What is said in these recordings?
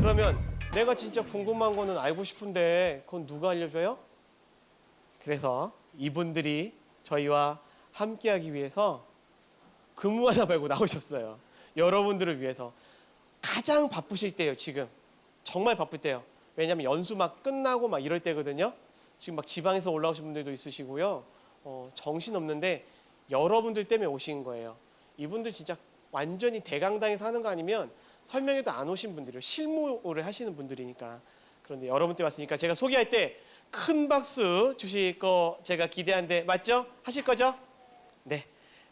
그러면 내가 진짜 궁금한 거는 알고 싶은데 그건 누가 알려줘요? 그래서 이분들이 저희와 함께하기 위해서 근무 하나 말고 나오셨어요. 여러분들을 위해서. 가장 바쁘실 때예요, 지금. 정말 바쁠 때요. 왜냐하면 연수 막 끝나고 막 이럴 때거든요. 지금 막 지방에서 올라오신 분들도 있으시고요. 정신없는데 여러분들 때문에 오신 거예요. 이분들 진짜 완전히 대강당에서 하는 거 아니면 설명회도 안 오신 분들이에요. 실무를 하시는 분들이니까. 그런데 여러분 때문에 왔으니까 제가 소개할 때 큰 박수 주실 거 제가 기대하는데 맞죠? 하실 거죠? 네.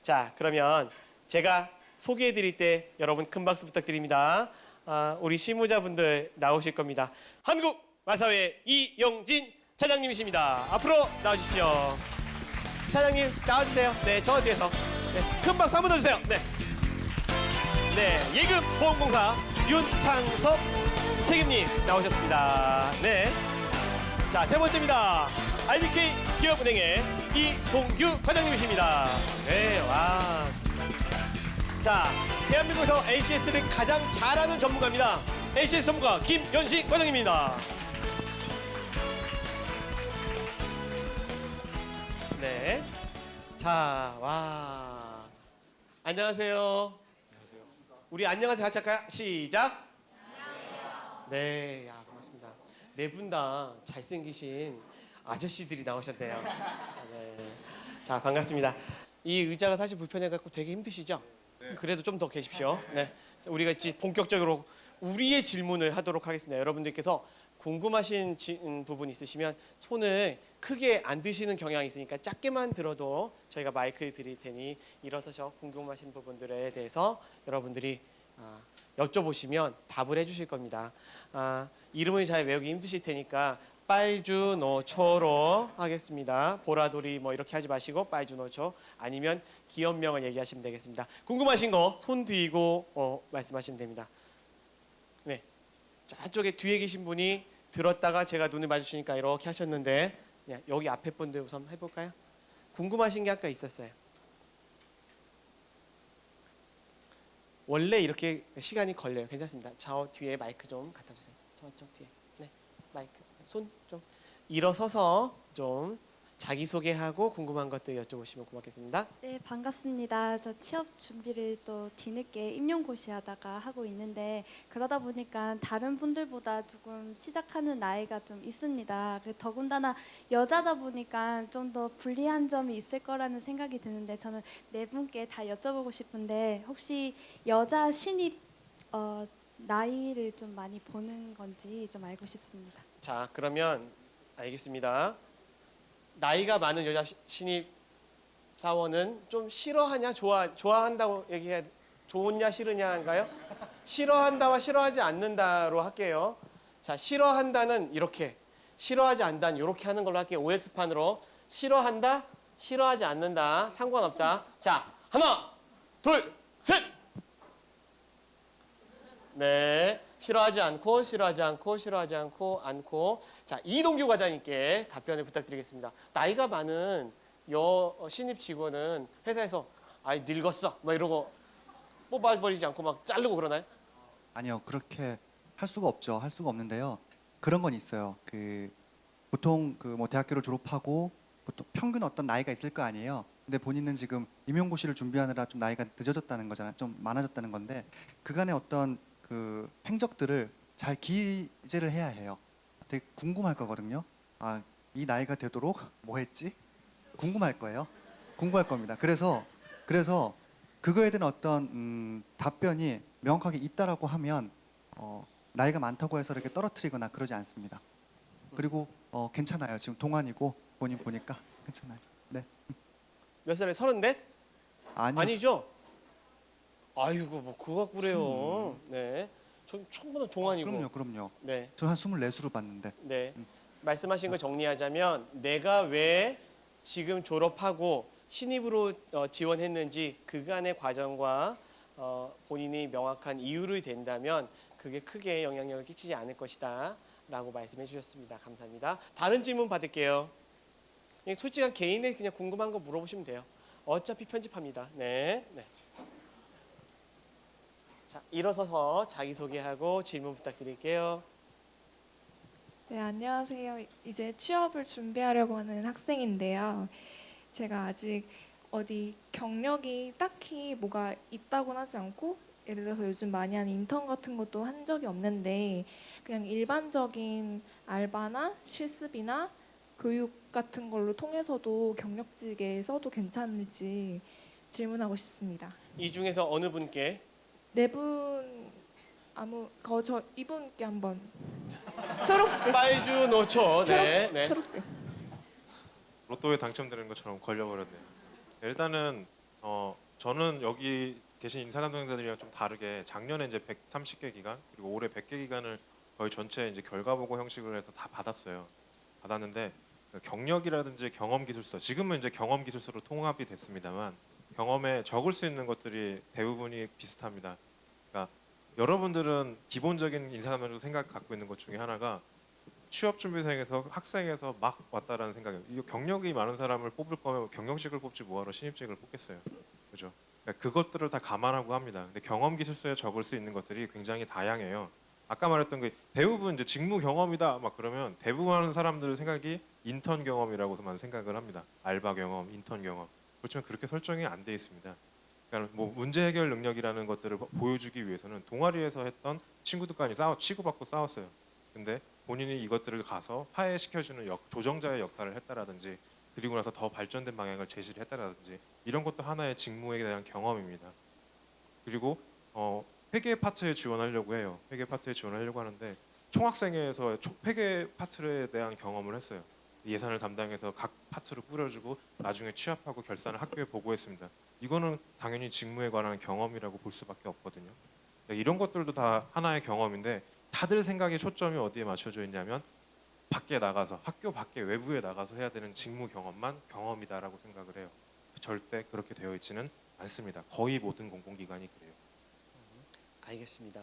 자, 그러면 제가 소개해 드릴 때 여러분 큰 박수 부탁드립니다. 우리 실무자분들 나오실 겁니다. 한국마사회 이용진 차장님이십니다. 앞으로 나와주십시오. 차장님 나와주세요. 네, 저 뒤에서. 네, 큰 박수 한번 더 주세요. 네. 네, 예금보험공사 윤창섭 책임님 나오셨습니다. 네. 자, 세 번째입니다. IBK 기업은행의 이동규 과장님이십니다. 네, 와. 자, 대한민국에서 ACS를 가장 잘하는 전문가입니다. ACS 전문가 김연식 과장님입니다. 네. 자, 와. 안녕하세요. 우리 안녕하세요 같이 할까요? 시작. 안녕하세요. 네, 야, 고맙습니다. 네 분 다 잘생기신 아저씨들이 나오셨네요. 네. 자, 반갑습니다. 이 의자가 사실 불편해갖고 되게 힘드시죠? 네. 그래도 좀 더 계십시오. 네. 우리가 이제 본격적으로 우리의 질문을 하도록 하겠습니다. 여러분들께서 궁금하신 부분 있으시면 손을 크게 안 드시는 경향이 있으니까 작게만 들어도 저희가 마이크를 드릴 테니 일어서셔 궁금하신 부분들에 대해서 여러분들이 여쭤보시면 답을 해주실 겁니다. 이름을 잘 외우기 힘드실 테니까 빨주노초로 하겠습니다. 보라돌이 뭐 이렇게 하지 마시고 빨주노초 아니면 기업명을 얘기하시면 되겠습니다. 궁금하신 거 손 들고 말씀하시면 됩니다. 네, 저쪽에 뒤에 계신 분이 들었다가 제가 눈을 마주치니까 이렇게 하셨는데 여기 앞에 분들 우선 해볼까요? 궁금하신 게 아까 있었어요. 원래 이렇게 시간이 걸려요. 괜찮습니다. 저 뒤에 마이크 좀 갖다 주세요. 저쪽 뒤에. 네, 마이크. 손 좀 일어서서 좀 자기소개하고 궁금한 것들 여쭤보시면 고맙겠습니다. 네, 반갑습니다. 저 취업 준비를 또 뒤늦게 임용고시하다가 하고 있는데 그러다 보니까 다른 분들보다 조금 시작하는 나이가 좀 있습니다. 더군다나 여자다 보니까 좀 더 불리한 점이 있을 거라는 생각이 드는데 저는 네 분께 다 여쭤보고 싶은데 혹시 여자 신입 나이를 좀 많이 보는 건지 좀 알고 싶습니다. 자, 그러면 알겠습니다. 나이가 많은 여자 신입 사원은 좀 싫어하냐 좋아한다고 얘기해야 좋냐 싫으냐인가요? 싫어한다와 싫어하지 않는다로 할게요. 자, 싫어한다는 이렇게, 싫어하지 않다는 이렇게 하는 걸로 할게요. OX판으로 싫어한다, 싫어하지 않는다, 상관없다. 자, 하나, 둘, 셋. 네, 싫어하지 않고, 싫어하지 않고, 싫어하지 않고, 않고. 자, 이동규 과장님께 답변을 부탁드리겠습니다. 나이가 많은 신입 직원은 회사에서 아이 늙었어, 막 이러고 뽑아버리지 않고 막 자르고 그러나요? 아니요, 그렇게 할 수가 없죠. 할 수가 없는데요. 그런 건 있어요. 보통 뭐 대학교를 졸업하고 보통 평균 어떤 나이가 있을 거 아니에요. 근데 본인은 지금 임용고시를 준비하느라 좀 나이가 늦어졌다는 거잖아요. 좀 많아졌다는 건데 그간의 어떤 행적들을 잘 기재를 해야 해요. 되게 궁금할 거거든요. 이 나이가 되도록 뭐 했지? 궁금할 거예요. 궁금할 겁니다. 그래서 그거에 대한 어떤 답변이 명확하게 있다라고 하면 나이가 많다고 해서 이렇게 떨어뜨리거나 그러지 않습니다. 그리고 괜찮아요. 지금 동안이고 본인 보니까 괜찮아요. 네. 몇 살에? 34? 아니요. 아니죠? 아이고 뭐 그거 그래요. 네, 전 충분히 동안이고. 그럼요. 네, 저 한 24수로 봤는데. 네. 말씀하신 걸 정리하자면 내가 왜 지금 졸업하고 신입으로 지원했는지 그간의 과정과 본인이 명확한 이유를 댄다면 그게 크게 영향력을 끼치지 않을 것이다 라고 말씀해 주셨습니다. 감사합니다. 다른 질문 받을게요. 솔직한 개인의 그냥 궁금한 거 물어보시면 돼요. 어차피 편집합니다. 네. 자, 일어서서 자기소개하고 질문 부탁드릴게요. 네, 안녕하세요. 이제 취업을 준비하려고 하는 학생인데요. 제가 아직 어디 경력이 딱히 뭐가 있다고는 하지 않고 예를 들어서 요즘 많이 하는 인턴 같은 것도 한 적이 없는데 그냥 일반적인 알바나 실습이나 교육 같은 걸로 통해서도 경력직에 써도 괜찮을지 질문하고 싶습니다. 이 중에서 어느 분께 네 분 저 이분께 한번 초록색 빨주 노초. 네, 네. 초록색 로또에 당첨되는 것처럼 걸려버렸네요. 일단은 저는 여기 계신 인사 담당자들이랑 좀 다르게 작년에 이제 130개 기간 그리고 올해 100개 기간을 거의 전체 이제 결과 보고 형식으로 해서 다 받았어요. 받았는데 그 경력이라든지 경험 기술서 지금은 이제 경험 기술서로 통합이 됐습니다만 경험에 적을 수 있는 것들이 대부분이 비슷합니다. 그러니까 여러분들은 기본적인 인사 담당자 생각 갖고 있는 것 중에 하나가 취업 준비생에서 학생에서 막 왔다라는 생각이에요. 이 경력이 많은 사람을 뽑을 거면 경력직을 뽑지 뭐하러 신입직을 뽑겠어요. 그죠? 그러니까 그것들을 다 감안하고 합니다. 근데 경험 기술서에 적을 수 있는 것들이 굉장히 다양해요. 아까 말했던 그 대부분 이제 직무 경험이다 막 그러면 대부분 하는 사람들의 생각이 인턴 경험이라고만 생각을 합니다. 알바 경험, 인턴 경험. 그렇지만 그렇게 설정이 안 돼 있습니다. 그러니까 뭐 문제 해결 능력이라는 것들을 보여주기 위해서는 동아리에서 했던 친구들끼리 치고받고 싸웠어요. 근데 본인이 이것들을 가서 화해시켜주는 조정자의 역할을 했다라든지 그리고 나서 더 발전된 방향을 제시를 했다라든지 이런 것도 하나의 직무에 대한 경험입니다. 그리고 회계 파트에 지원하려고 해요. 회계 파트에 지원하려고 하는데 총학생회에서 회계 파트에 대한 경험을 했어요. 예산을 담당해서 각 파트로 뿌려주고 나중에 취합하고 결산을 학교에 보고했습니다. 이거는 당연히 직무에 관한 경험이라고 볼 수밖에 없거든요. 이런 것들도 다 하나의 경험인데 다들 생각의 초점이 어디에 맞춰져 있냐면 밖에 나가서 학교 밖에 외부에 나가서 해야 되는 직무 경험만 경험이다라고 생각을 해요. 절대 그렇게 되어 있지는 않습니다. 거의 모든 공공기관이 그래요. 알겠습니다.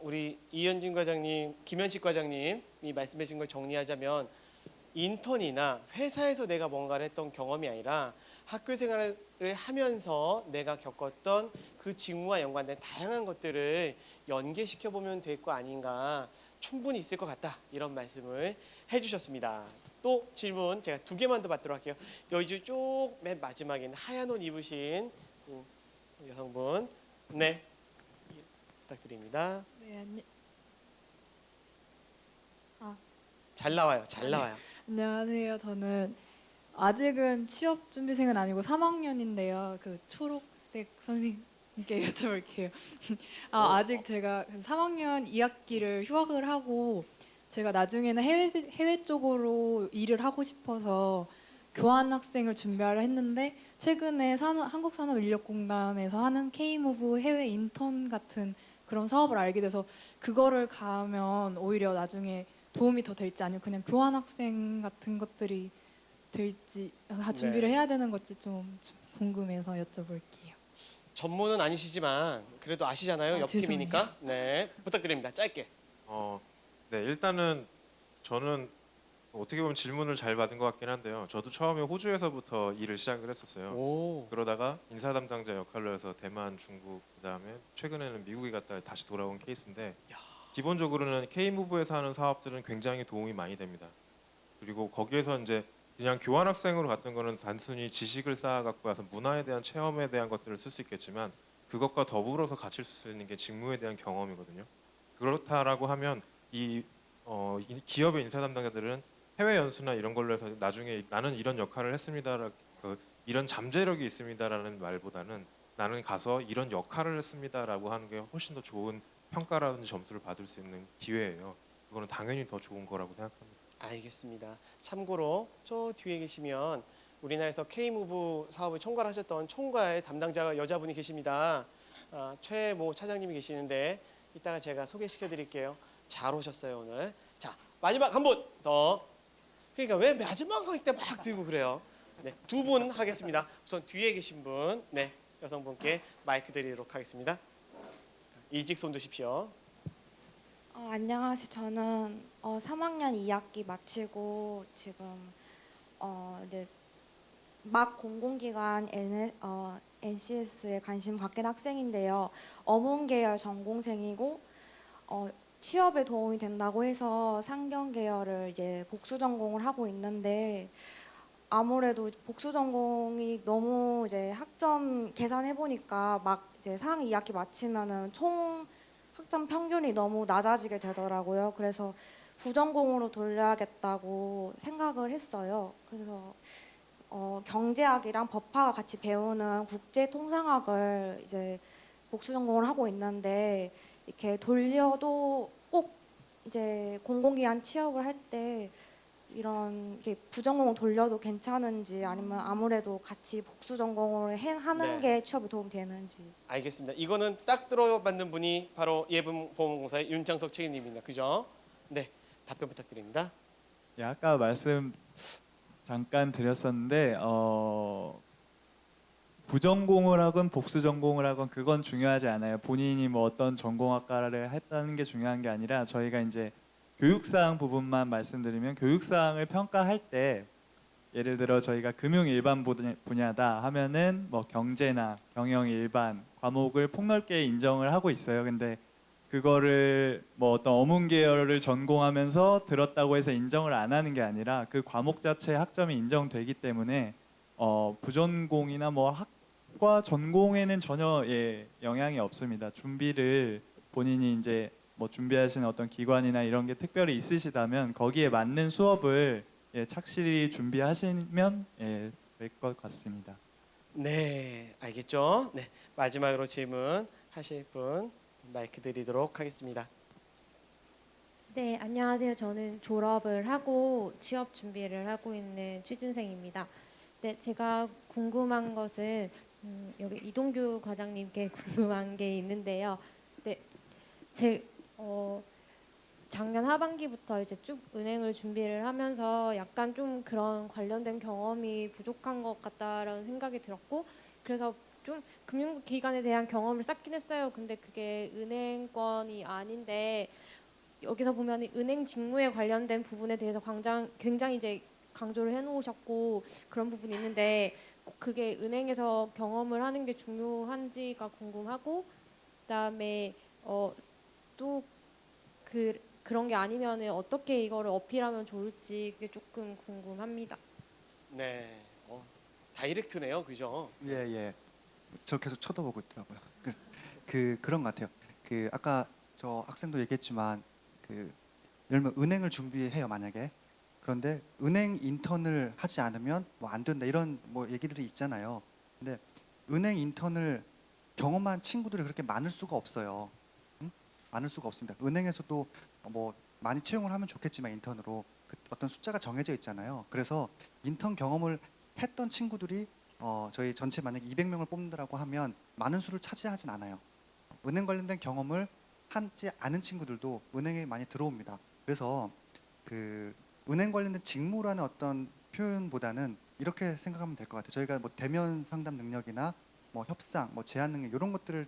우리 이현진 과장님, 김현식 과장님이 말씀하신 걸 정리하자면 인턴이나 회사에서 내가 뭔가를 했던 경험이 아니라 학교 생활을 하면서 내가 겪었던 그 직무와 연관된 다양한 것들을 연계시켜 보면 될 거 아닌가, 충분히 있을 것 같다, 이런 말씀을 해주셨습니다. 또 질문 제가 2개만 더 받도록 할게요. 여기 쭉 맨 마지막에 있는 하얀 옷 입으신 여성분, 네, 부탁드립니다. 네, 잘 나와요, 잘 나와요. 안녕하세요. 저는 아직은 취업 준비생은 아니고 3학년인데요. 그 초록색 선생님께 여쭤볼게요. 아직 제가 3학년 2학기를 휴학을 하고 제가 나중에는 해외 쪽으로 일을 하고 싶어서 교환 학생을 준비하려 했는데 최근에 한국산업인력공단에서 하는 K무브 해외 인턴 같은 그런 사업을 알게 돼서 그거를 가면 오히려 나중에 도움이 더 될지 아니면 그냥 교환 학생 같은 것들이 될지 준비를 네. 해야 되는 건지 좀 궁금해서 여쭤볼게요. 전문은 아니시지만 그래도 아시잖아요. 옆 팀이니까. 네, 부탁드립니다. 짧게. 네, 일단은 저는 어떻게 보면 질문을 잘 받은 것 같긴 한데요. 저도 처음에 호주에서부터 일을 시작을 했었어요. 오, 그러다가 인사 담당자 역할로 해서 대만, 중국, 그다음에 최근에는 미국에 갔다 다시 돌아온 케이스인데 기본적으로는 K무브에서 하는 사업들은 굉장히 도움이 많이 됩니다. 그리고 거기에서 이제 그냥 교환 학생으로 갔던 거는 단순히 지식을 쌓아 갖고 와서 문화에 대한 체험에 대한 것들을 쓸 수 있겠지만 그것과 더불어서 같이 쓸 수 있는 게 직무에 대한 경험이거든요. 그렇다라고 하면 이 기업의 인사 담당자들은 해외 연수나 이런 걸로 해서 나중에 나는 이런 역할을 했습니다. 이런 잠재력이 있습니다라는 말보다는 나는 가서 이런 역할을 했습니다라고 하는 게 훨씬 더 좋은 평가라든지 점수를 받을 수 있는 기회예요. 그거는 당연히 더 좋은 거라고 생각합니다. 알겠습니다. 참고로 저 뒤에 계시면 우리나라에서 K무브 사업을 총괄하셨던 총괄 담당자 여자분이 계십니다. 최모 차장님이 계시는데 이따가 제가 소개시켜 드릴게요. 잘 오셨어요 오늘. 자, 마지막 한 분 더. 그러니까 왜 마지막 할 때 막 들고 그래요? 네, 2분 하겠습니다. 우선 뒤에 계신 분, 네, 여성분께 마이크 드리도록 하겠습니다. 일직 손 드십시오. 안녕하세요. 저는 3학년 2학기 마치고 지금 이제 막 공공기관 NCS에 관심 갖긴 학생인데요. 어문 계열 전공생이고 취업에 도움이 된다고 해서 상경 계열을 이제 복수 전공을 하고 있는데 아무래도 복수 전공이 너무 이제 학점 계산해 보니까 막 이제 상위 2학기 마치면은 총 학점 평균이 너무 낮아지게 되더라고요. 그래서 부전공으로 돌려야겠다고 생각을 했어요. 그래서 경제학이랑 법학을 같이 배우는 국제통상학을 이제 복수 전공을 하고 있는데 이렇게 돌려도 꼭 이제 공공기관 취업을 할 때 이런 이렇게 부전공을 돌려도 괜찮은지 아니면 아무래도 같이 복수 전공을 하는 네. 게 취업에 도움이 되는지. 알겠습니다. 이거는 딱 들어맞는 분이 바로 예금보험공사의 윤창석 책임님입니다. 그죠? 네, 답변 부탁드립니다. 예, 아까 말씀 잠깐 드렸었는데 부전공을 하건 복수 전공을 하건 그건 중요하지 않아요. 본인이 뭐 어떤 전공학과를 했다는 게 중요한 게 아니라 저희가 이제 교육사항 부분만 말씀드리면 교육사항을 평가할 때 예를 들어 저희가 금융 일반 분야다 하면은 뭐 경제나 경영 일반 과목을 폭넓게 인정을 하고 있어요. 근데 그거를 뭐 어떤 어문 계열을 전공하면서 들었다고 해서 인정을 안 하는 게 아니라 그 과목 자체 학점이 인정되기 때문에 부전공이나 뭐 학과 전공에는 전혀 영향이 없습니다. 준비를 본인이 이제 뭐 준비하시는 어떤 기관이나 이런 게 특별히 있으시다면 거기에 맞는 수업을 착실히 준비하시면 될 것 같습니다. 네, 알겠죠? 네, 마지막으로 질문 하실 분 마이크 드리도록 하겠습니다. 네, 안녕하세요. 저는 졸업을 하고 취업 준비를 하고 있는 취준생입니다. 네, 제가 궁금한 것은 여기 이동규 과장님께 궁금한 게 있는데요. 네, 작년 하반기부터 이제 쭉 은행을 준비를 하면서 약간 좀 그런 관련된 경험이 부족한 것 같다라는 생각이 들었고, 그래서 좀 금융기관에 대한 경험을 쌓긴 했어요. 근데 그게 은행권이 아닌데 여기서 보면 은행 직무에 관련된 부분에 대해서 굉장히 이제 강조를 해놓으셨고 그런 부분이 있는데 그게 은행에서 경험을 하는 게 중요한지가 궁금하고, 그다음에 또 그런 게 아니면 어떻게 이거를 어필하면 좋을지 그게 조금 궁금합니다. 네, 다이렉트네요, 그죠? 예. 저 계속 쳐다보고 있더라고요. 그런 것 같아요. 아까 저 학생도 얘기했지만 예를 들면 은행을 준비해요 만약에. 그런데 은행 인턴을 하지 않으면 뭐 안 된다 이런 뭐 얘기들이 있잖아요. 근데 은행 인턴을 경험한 친구들이 그렇게 많을 수가 없어요. 많을 수가 없습니다. 은행에서도 뭐 많이 채용을 하면 좋겠지만 인턴으로 어떤 숫자가 정해져 있잖아요. 그래서 인턴 경험을 했던 친구들이 저희 전체 만약 200명을 뽑는다고 하면 많은 수를 차지하진 않아요. 은행 관련된 경험을 하지 않은 친구들도 은행에 많이 들어옵니다. 그래서 은행 관련된 직무라는 어떤 표현보다는 이렇게 생각하면 될 것 같아요. 저희가 뭐 대면 상담 능력이나 뭐 협상, 뭐 제안 능력 이런 것들을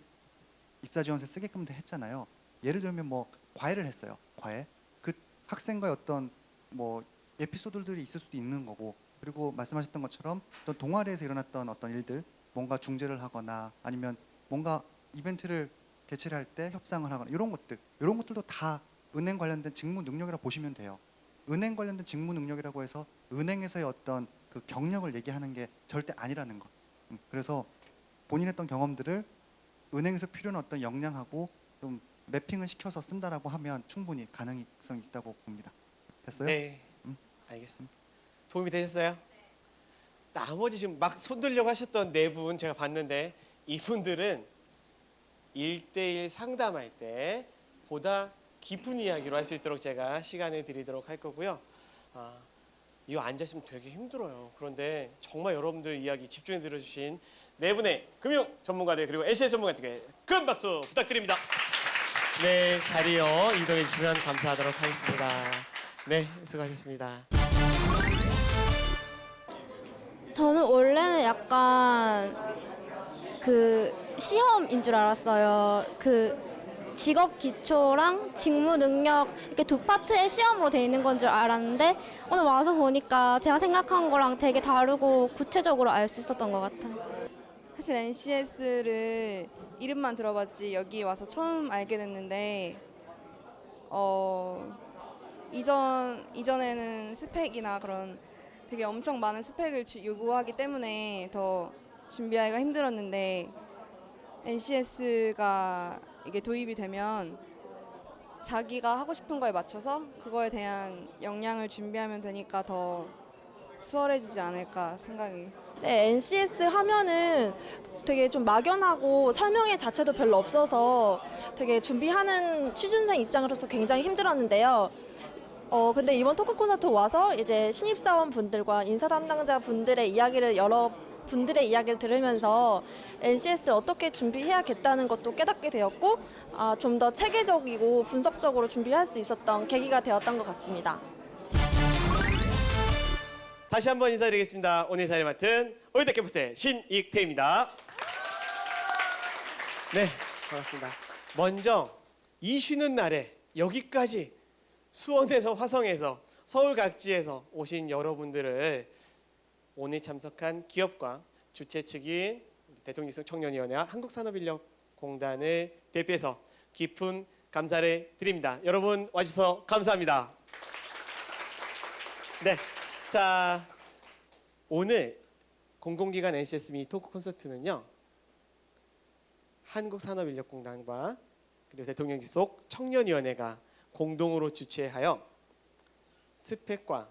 입사 지원서에 쓰게끔 했잖아요. 예를 들면 뭐 과외를 했어요. 과외. 그 학생과의 어떤 뭐 에피소드들이 있을 수도 있는 거고, 그리고 말씀하셨던 것처럼 또 동아리에서 일어났던 어떤 일들, 뭔가 중재를 하거나 아니면 뭔가 이벤트를 개최를 할 때 협상을 하거나 이런 것들도 다 은행 관련된 직무 능력이라고 보시면 돼요. 은행 관련된 직무 능력이라고 해서 은행에서의 어떤 그 경력을 얘기하는 게 절대 아니라는 것. 그래서 본인 했던 경험들을 은행에서 필요한 어떤 역량하고 좀 매핑을 시켜서 쓴다라고 하면 충분히 가능성이 있다고 봅니다. 됐어요? 네, 알겠습니다. 도움이 되셨어요? 나머지 지금 막 손들려고 하셨던 네 분 제가 봤는데 이분들은 1대1 상담할 때 보다 깊은 이야기로 할 수 있도록 제가 시간을 드리도록 할 거고요. 이거 앉아있으면 되게 힘들어요. 그런데 정말 여러분들 이야기 집중해 들어주신 네 분의 금융 전문가들 그리고 NCS 전문가들께 큰 박수 부탁드립니다. 네, 자리요 이동해 주시면 감사하도록 하겠습니다. 네, 수고하셨습니다. 저는 원래는 약간 시험인 줄 알았어요. 직업 기초랑 직무 능력 이렇게 두 파트의 시험으로 돼 있는 건 줄 알았는데 오늘 와서 보니까 제가 생각한 거랑 되게 다르고 구체적으로 알 수 있었던 것 같아요. 사실 NCS를 이름만 들어봤지 여기 와서 처음 알게 됐는데 이전에는 스펙이나 그런 되게 엄청 많은 스펙을 요구하기 때문에 더 준비하기가 힘들었는데 NCS가 이게 도입이 되면 자기가 하고 싶은 거에 맞춰서 그거에 대한 역량을 준비하면 되니까 더 수월해지지 않을까 생각이. 네, NCS 하면은 되게 좀 막연하고 설명회 자체도 별로 없어서 되게 준비하는 취준생 입장으로서 굉장히 힘들었는데요. 근데 이번 토크 콘서트 와서 이제 신입사원 분들과 인사 담당자 분들의 이야기를 여러 분들의 이야기를 들으면서 NCS를 어떻게 준비해야겠다는 것도 깨닫게 되었고 좀 더 체계적이고 분석적으로 준비할 수 있었던 계기가 되었던 것 같습니다. 다시 한번 인사드리겠습니다. 오늘 자리를 맡은 오이대 캠퍼스의 신익태입니다. 네, 반갑습니다. 먼저 이 쉬는 날에 여기까지 수원에서 화성에서 서울 각지에서 오신 여러분들을 오늘 참석한 기업과 주최 측인 대통령직 청년위원회와 한국산업인력공단을 대표해서 깊은 감사를 드립니다. 여러분 와주셔서 감사합니다. 네, 자 오늘 공공기관 NCS 미니 토크 콘서트는요. 한국산업인력공단과 그리고 대통령직 속 청년위원회가 공동으로 주최하여 스펙과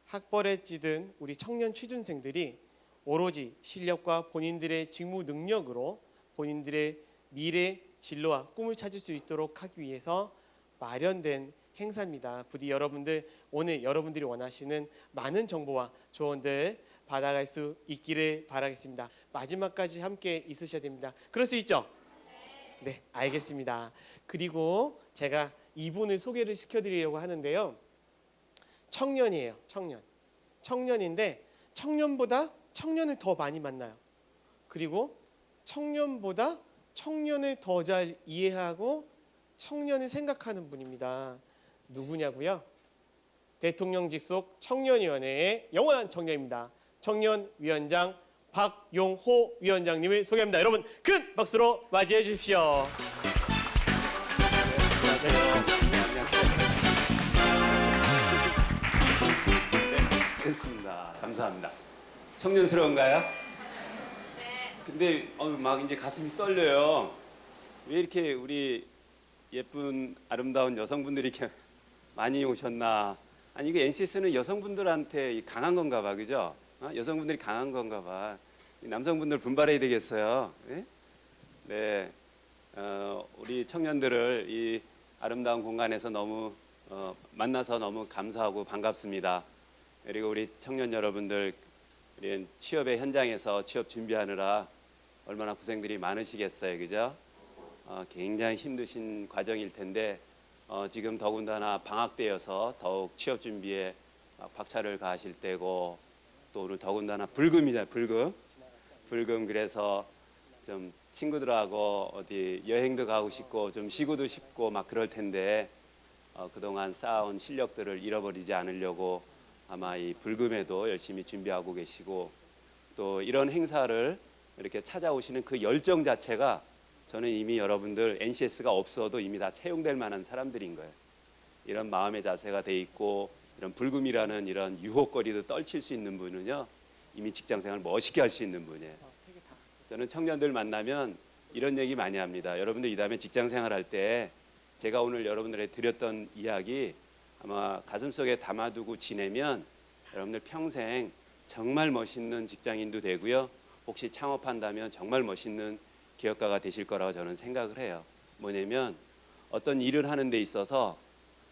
학벌에 찌든 우리 청년 취준생들이 오로지 실력과 본인들의 직무 능력으로 본인들의 미래 진로와 꿈을 찾을 수 있도록 하기 위해서 마련된 행사입니다. 부디 여러분들 오늘 여러분들이 원하시는 많은 정보와 조언들 받아갈 수 있기를 바라겠습니다. 마지막까지 함께 있으셔야 됩니다. 그럴 수 있죠? 네, 알겠습니다. 그리고 제가 이분을 소개를 시켜드리려고 하는데요. 청년이에요. 청년인데 청년보다 청년을 더 많이 만나요. 그리고 청년보다 청년을 더 잘 이해하고 청년을 생각하는 분입니다. 누구냐고요? 대통령직 속 청년위원회의 영원한 청년입니다. 청년위원장 박용호 위원장님을 소개합니다. 여러분 큰 박수로 맞이해 주십시오. 됐습니다. 감사합니다. 청년스러운가요? 네. 근데 막 이제 가슴이 떨려요. 왜 이렇게 우리 예쁜 아름다운 여성분들이 이렇게 많이 오셨나? 아니 이게 NCS는 여성분들한테 강한 건가 봐, 그죠? 여성분들이 강한 건가 봐. 남성분들 분발해야 되겠어요. 네? 네. 우리 청년들을 이 아름다운 공간에서 너무 만나서 너무 감사하고 반갑습니다. 그리고 우리 청년 여러분들 우리 취업의 현장에서 취업 준비하느라 얼마나 고생들이 많으시겠어요, 그죠? 굉장히 힘드신 과정일 텐데 지금 더군다나 방학 때여서 더욱 취업 준비에 박차를 가하실 때고 또 오늘 더군다나 불금이잖아요, 불금. 그래서 좀 친구들하고 어디 여행도 가고 싶고 좀 쉬고도 싶고 막 그럴 텐데 그동안 쌓아온 실력들을 잃어버리지 않으려고 아마 이 불금에도 열심히 준비하고 계시고 또 이런 행사를 이렇게 찾아오시는 그 열정 자체가 저는 이미 여러분들 NCS가 없어도 이미 다 채용될 만한 사람들인 거예요. 이런 마음의 자세가 돼 있고 이런 불금이라는 이런 유혹거리도 떨칠 수 있는 분은요 이미 직장생활 멋있게 할 수 있는 분이에요. 저는 청년들 만나면 이런 얘기 많이 합니다. 여러분들 이 다음에 직장생활 할 때 제가 오늘 여러분들에게 드렸던 이야기 아마 가슴속에 담아두고 지내면 여러분들 평생 정말 멋있는 직장인도 되고요. 혹시 창업한다면 정말 멋있는 기업가가 되실 거라고 저는 생각을 해요. 뭐냐면 어떤 일을 하는 데 있어서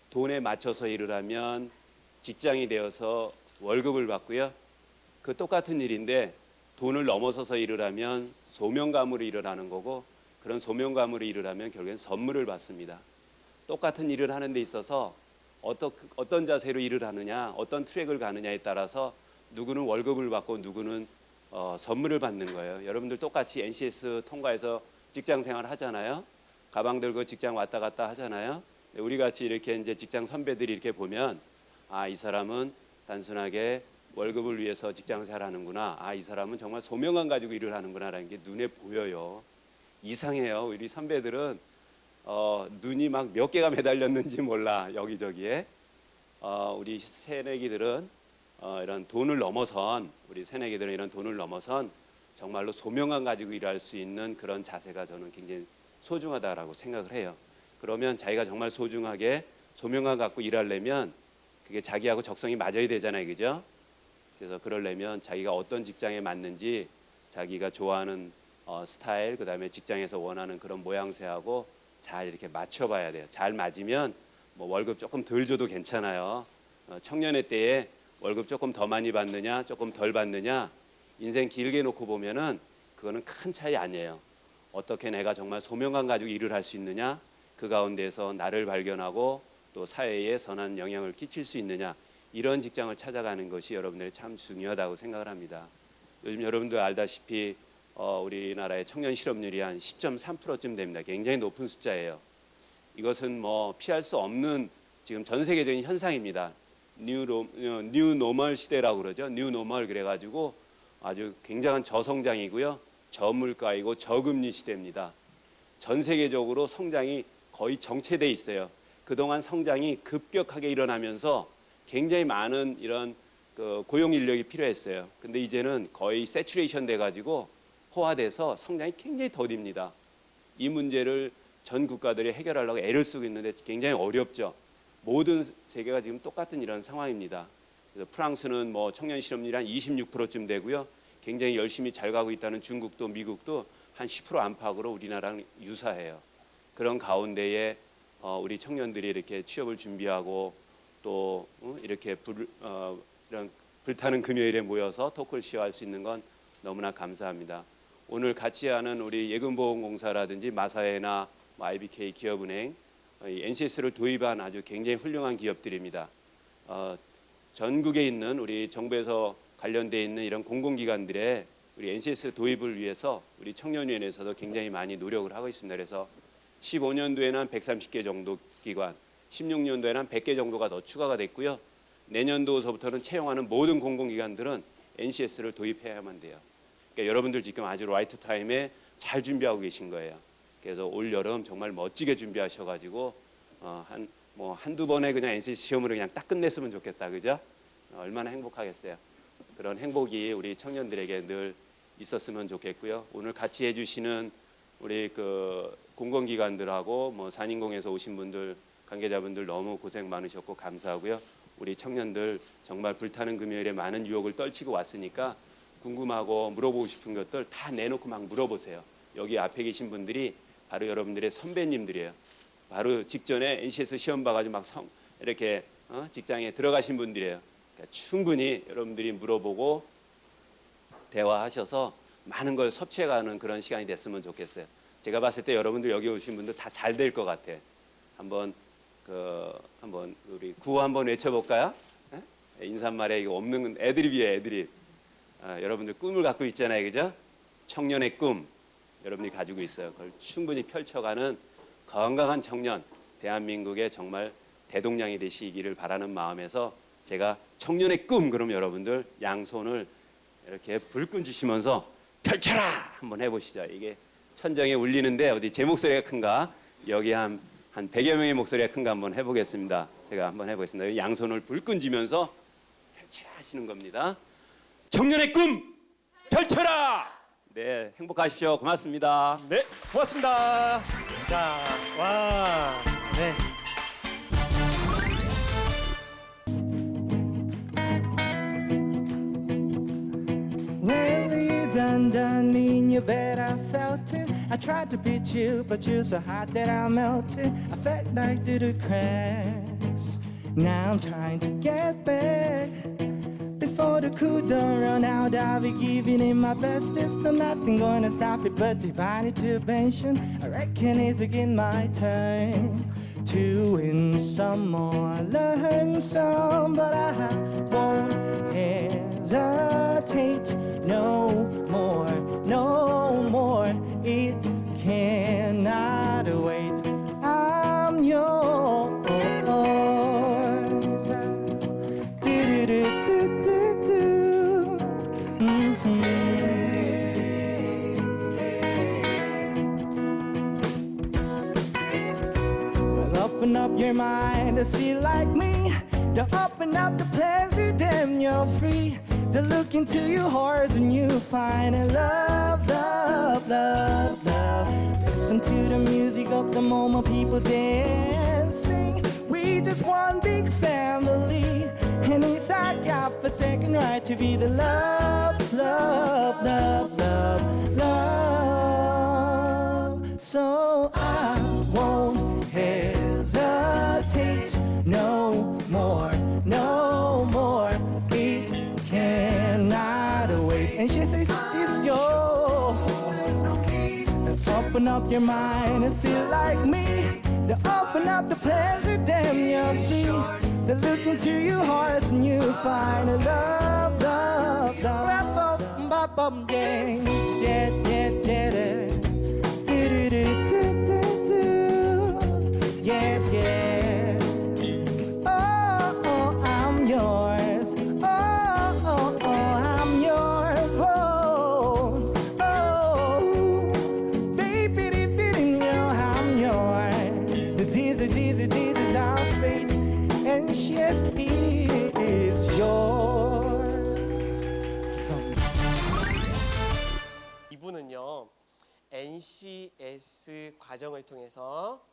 돈에 맞춰서 일을 하면 직장이 되어서 월급을 받고요. 그 똑같은 일인데 돈을 넘어서서 일을 하면 소명감으로 일을 하는 거고 그런 소명감으로 일을 하면 결국엔 선물을 받습니다. 똑같은 일을 하는 데 있어서 어떤 자세로 일을 하느냐, 어떤 트랙을 가느냐에 따라서 누구는 월급을 받고 누구는 선물을 받는 거예요. 여러분들 똑같이 NCS 통과해서 직장 생활 하잖아요. 가방 들고 직장 왔다 갔다 하잖아요. 우리 같이 이렇게 이제 직장 선배들이 이렇게 보면 이 사람은 단순하게 월급을 위해서 직장 생활하는구나. 아, 이 사람은 정말 소명감 가지고 일을 하는구나라는 게 눈에 보여요. 이상해요. 우리 선배들은 눈이 막 몇 개가 매달렸는지 몰라 여기저기에. 우리 새내기들은 이런 돈을 넘어선 우리 새내기들은 이런 돈을 넘어선 정말로 소명감 가지고 일할 수 있는 그런 자세가 저는 굉장히 소중하다라고 생각을 해요. 그러면 자기가 정말 소중하게 소명감 갖고 일하려면 그게 자기하고 적성이 맞아야 되잖아요, 그죠? 그래서 그러려면 자기가 어떤 직장에 맞는지 자기가 좋아하는 스타일, 그다음에 직장에서 원하는 그런 모양새하고 잘 이렇게 맞춰봐야 돼요. 잘 맞으면 뭐 월급 조금 덜 줘도 괜찮아요. 청년의 때에 월급 조금 더 많이 받느냐, 조금 덜 받느냐, 인생 길게 놓고 보면은 그거는 큰 차이 아니에요. 어떻게 내가 정말 소명감 가지고 일을 할 수 있느냐, 그 가운데서 나를 발견하고 또 사회에 선한 영향을 끼칠 수 있느냐, 이런 직장을 찾아가는 것이 여러분들이 참 중요하다고 생각을 합니다. 요즘 여러분들 알다시피 우리나라의 청년 실업률이 한 10.3%쯤 됩니다. 굉장히 높은 숫자예요. 이것은 뭐 피할 수 없는 지금 전 세계적인 현상입니다. 뉴 노멀 시대라고 그러죠. 뉴 노멀 그래가지고 아주 굉장한 저성장이고요. 저물가이고 저금리 시대입니다. 전 세계적으로 성장이 거의 정체돼 있어요. 그동안 성장이 급격하게 일어나면서 굉장히 많은 이런 고용 인력이 필요했어요. 근데 이제는 거의 세츄레이션 돼가지고 포화돼서 성장이 굉장히 더딥니다. 이 문제를 전 국가들이 해결하려고 애를 쓰고 있는데 굉장히 어렵죠. 모든 세계가 지금 똑같은 이런 상황입니다. 그래서 프랑스는 뭐 청년 실업률이 한 26%쯤 되고요. 굉장히 열심히 잘 가고 있다는 중국도 미국도 한 10% 안팎으로 우리나라랑 유사해요. 그런 가운데에 우리 청년들이 이렇게 취업을 준비하고 또 이렇게 이런 불타는 금요일에 모여서 토크를 시어할 수 있는 건 너무나 감사합니다. 오늘 같이 하는 우리 예금보험공사라든지 마사회나 IBK 기업은행, NCS를 도입한 아주 굉장히 훌륭한 기업들입니다. 전국에 있는 우리 정부에서 관련돼 있는 이런 공공기관들의 우리 NCS 도입을 위해서 우리 청년위원회에서도 굉장히 많이 노력을 하고 있습니다. 그래서 15년도에는 한 130개 정도 기관, 16년도에는 한 100개 정도가 더 추가가 됐고요. 내년도서부터는 채용하는 모든 공공기관들은 NCS를 도입해야만 돼요. 그러니까 여러분들 지금 아주 라이트 타임에 잘 준비하고 계신 거예요. 그래서 올 여름 정말 멋지게 준비하셔가지고 한두 번에 그냥 NCS 시험으로 그냥 딱 끝냈으면 좋겠다, 그죠? 얼마나 행복하겠어요. 그런 행복이 우리 청년들에게 늘 있었으면 좋겠고요. 오늘 같이 해주시는 우리 공공기관들하고 산인공에서 오신 분들, 관계자분들 너무 고생 많으셨고 감사하고요. 우리 청년들 정말 불타는 금요일에 많은 유혹을 떨치고 왔으니까 궁금하고 물어보고 싶은 것들 다 내놓고 막 물어보세요. 여기 앞에 계신 분들이 바로 여러분들의 선배님들이에요. 바로 직전에 NCS 시험 봐가지고 막 이렇게 직장에 들어가신 분들이에요. 그러니까 충분히 여러분들이 물어보고 대화하셔서 많은 걸 섭취해가는 그런 시간이 됐으면 좋겠어요. 제가 봤을 때 여러분들 여기 오신 분들 다 잘 될 것 같아. 한번 우리 구호 한번 외쳐볼까요? 인사말에 이거 없는 애드립이에요, 애드립. 여러분들 꿈을 갖고 있잖아요, 그죠? 청년의 꿈 여러분들이 가지고 있어요. 그걸 충분히 펼쳐가는 건강한 청년, 대한민국의 정말 대동량이 되시기를 바라는 마음에서 제가 청년의 꿈 그러면 여러분들 양손을 이렇게 불끈 쥐시면서 펼쳐라 한번 해보시죠. 이게 천정에 울리는데 어디 제 목소리가 큰가? 여기 한 100여 명의 목소리가 큰가 한번 해보겠습니다. 제가 한번 해보겠습니다. 양손을 불끈 쥐면서 펼쳐라 하시는 겁니다. 청년의 꿈 펼쳐라. 네, 행복하십시오. 고맙습니다. 네, 고맙습니다. 자, 와, 네. Well, you done mean you bet I felt it. I tried to beat you, but you're so hot that I melted. I felt like to the cracks. Now I'm trying to get back. Before the cool don't run out, I'll be giving it my best. There's still nothing gonna stop it but divine intervention. I reckon it's again my turn to win some more, learn some, but I won't hesitate no more, no more. It cannot wait. I'm yours. Do do do do do do. open up your mind to see like me. To open up the pleasure, damn, you're free. To look into your heart and you find a love, love, love, love. Listen to the music of the moment, people dancing. We just one big family, and it's our God-forsaken right to be the love, love, love, love, love. So I won't hesitate no more, no more. It cannot wait. And she says, it's yours. Open up your mind and see like me. To open up the pleasure, damn, you're free. To look into your heart and you find a love, love, love. Rap up, bop up, yeah, yeah, yeah, yeah. Yeah, yeah. Oh, oh, I'm yours. Oh, oh, oh, I'm yours. Oh, oh, baby, I'm yours. This is our fate, and yes, it is yours. 이분은요 NCS 과정을 통해서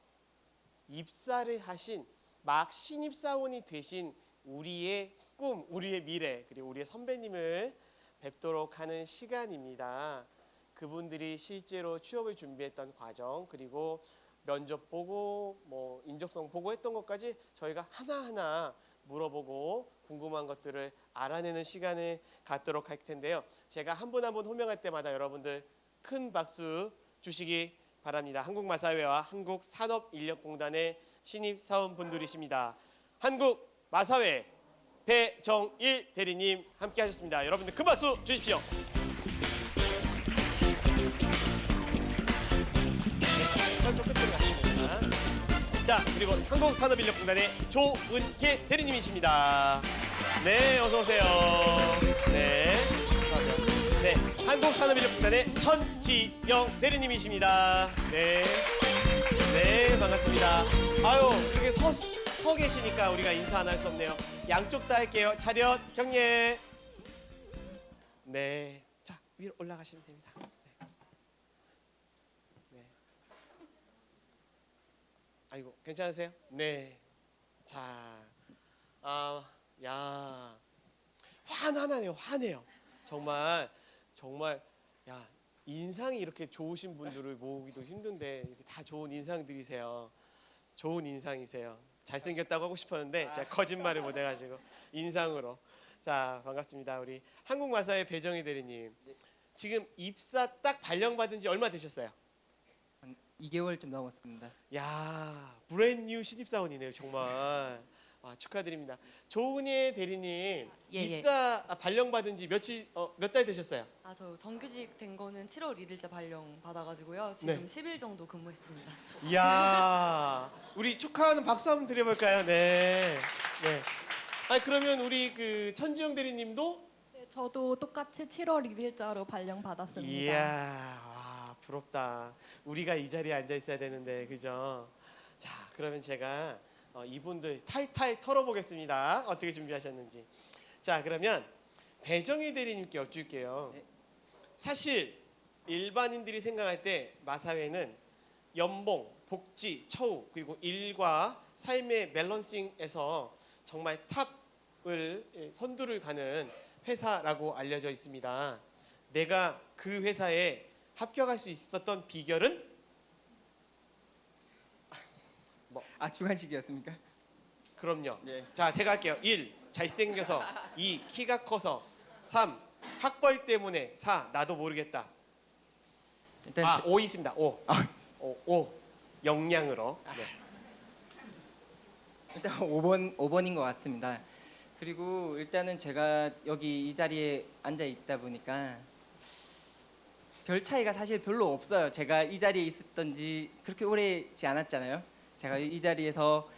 입사를 하신 막 신입사원이 되신 우리의 꿈, 우리의 미래, 그리고 우리의 선배님을 뵙도록 하는 시간입니다. 그분들이 실제로 취업을 준비했던 과정, 그리고 면접 보고 뭐 인적성 보고 했던 것까지 저희가 하나하나 물어보고 궁금한 것들을 알아내는 시간을 갖도록 할 텐데요. 제가 한 분 한 분 호명할 때마다 여러분들 큰 박수 주시기 바랍니다. 한국마사회와 한국산업인력공단의 신입사원분들이십니다. 한국마사회 배정일 대리님 함께 하셨습니다. 여러분들 큰 박수 주십시오. 좀 끝으로 가십니다. 자, 그리고 한국산업인력공단의 조은희 대리님이십니다. 네, 어서 오세요. 네, 네, 한국산업인력공단의 천지영 대리님이십니다. 네, 네, 반갑습니다. 아유, 이렇게 서 계시니까 우리가 인사 안 할 수 없네요. 양쪽 다 할게요. 차렷, 경례. 네, 자, 위로 올라가시면 됩니다. 아이고, 괜찮으세요? 네. 자, 야, 화나네요, 화내요. 정말, 야, 인상이 이렇게 좋으신 분들을 모으기도 힘든데 이렇게 다 좋은 인상들이세요. 좋은 인상이세요. 잘생겼다고 하고 싶었는데 제가 거짓말을 못해가지고 인상으로. 자, 반갑습니다. 우리 한국마사회 배정희 대리님. 지금 입사 딱 발령받은 지 얼마 되셨어요? 2개월 좀 넘었습니다. 야, 브랜뉴 신입사원이네요, 정말. 축하드립니다. 조은희 대리님, 입사 발령받은 지 몇 달 되셨어요? 저 정규직 된 거는 7월 1일자 발령 받아가지고요. 지금 10일 정도 근무했습니다. 이야, 우리 축하하는 박수 한번 드려볼까요? 네. 네. 그러면 우리 그 천지영 대리님도? 네, 저도 똑같이 7월 1일자로 발령 받았습니다. 이야, 와, 부럽다. 우리가 이 자리에 앉아 있어야 되는데, 그죠? 자, 그러면 제가 이분들 탈탈 털어보겠습니다. 어떻게 준비하셨는지. 자, 그러면 배정희 대리님께 여쭐게요. 사실 일반인들이 생각할 때 마사회는 연봉, 복지, 처우, 그리고 일과 삶의 밸런싱에서 정말 탑을 선두를 가는 회사라고 알려져 있습니다. 내가 그 회사에 합격할 수 있었던 비결은? 주관식이었습니까? 그럼요. 자, 제가 할게요. 1. 잘생겨서. 2. 키가 커서. 3. 학벌 때문에. 4. 나도 모르겠다. 일단 5 있습니다. 5. 5. 역량으로. 네. 일단 5번인 것 같습니다. 그리고 일단은 제가 여기 이 자리에 앉아 있다 보니까 별 차이가 사실 별로 없어요. 제가 이 자리에 있었던 지 그렇게 오래지 않았잖아요. 제가 이 자리에서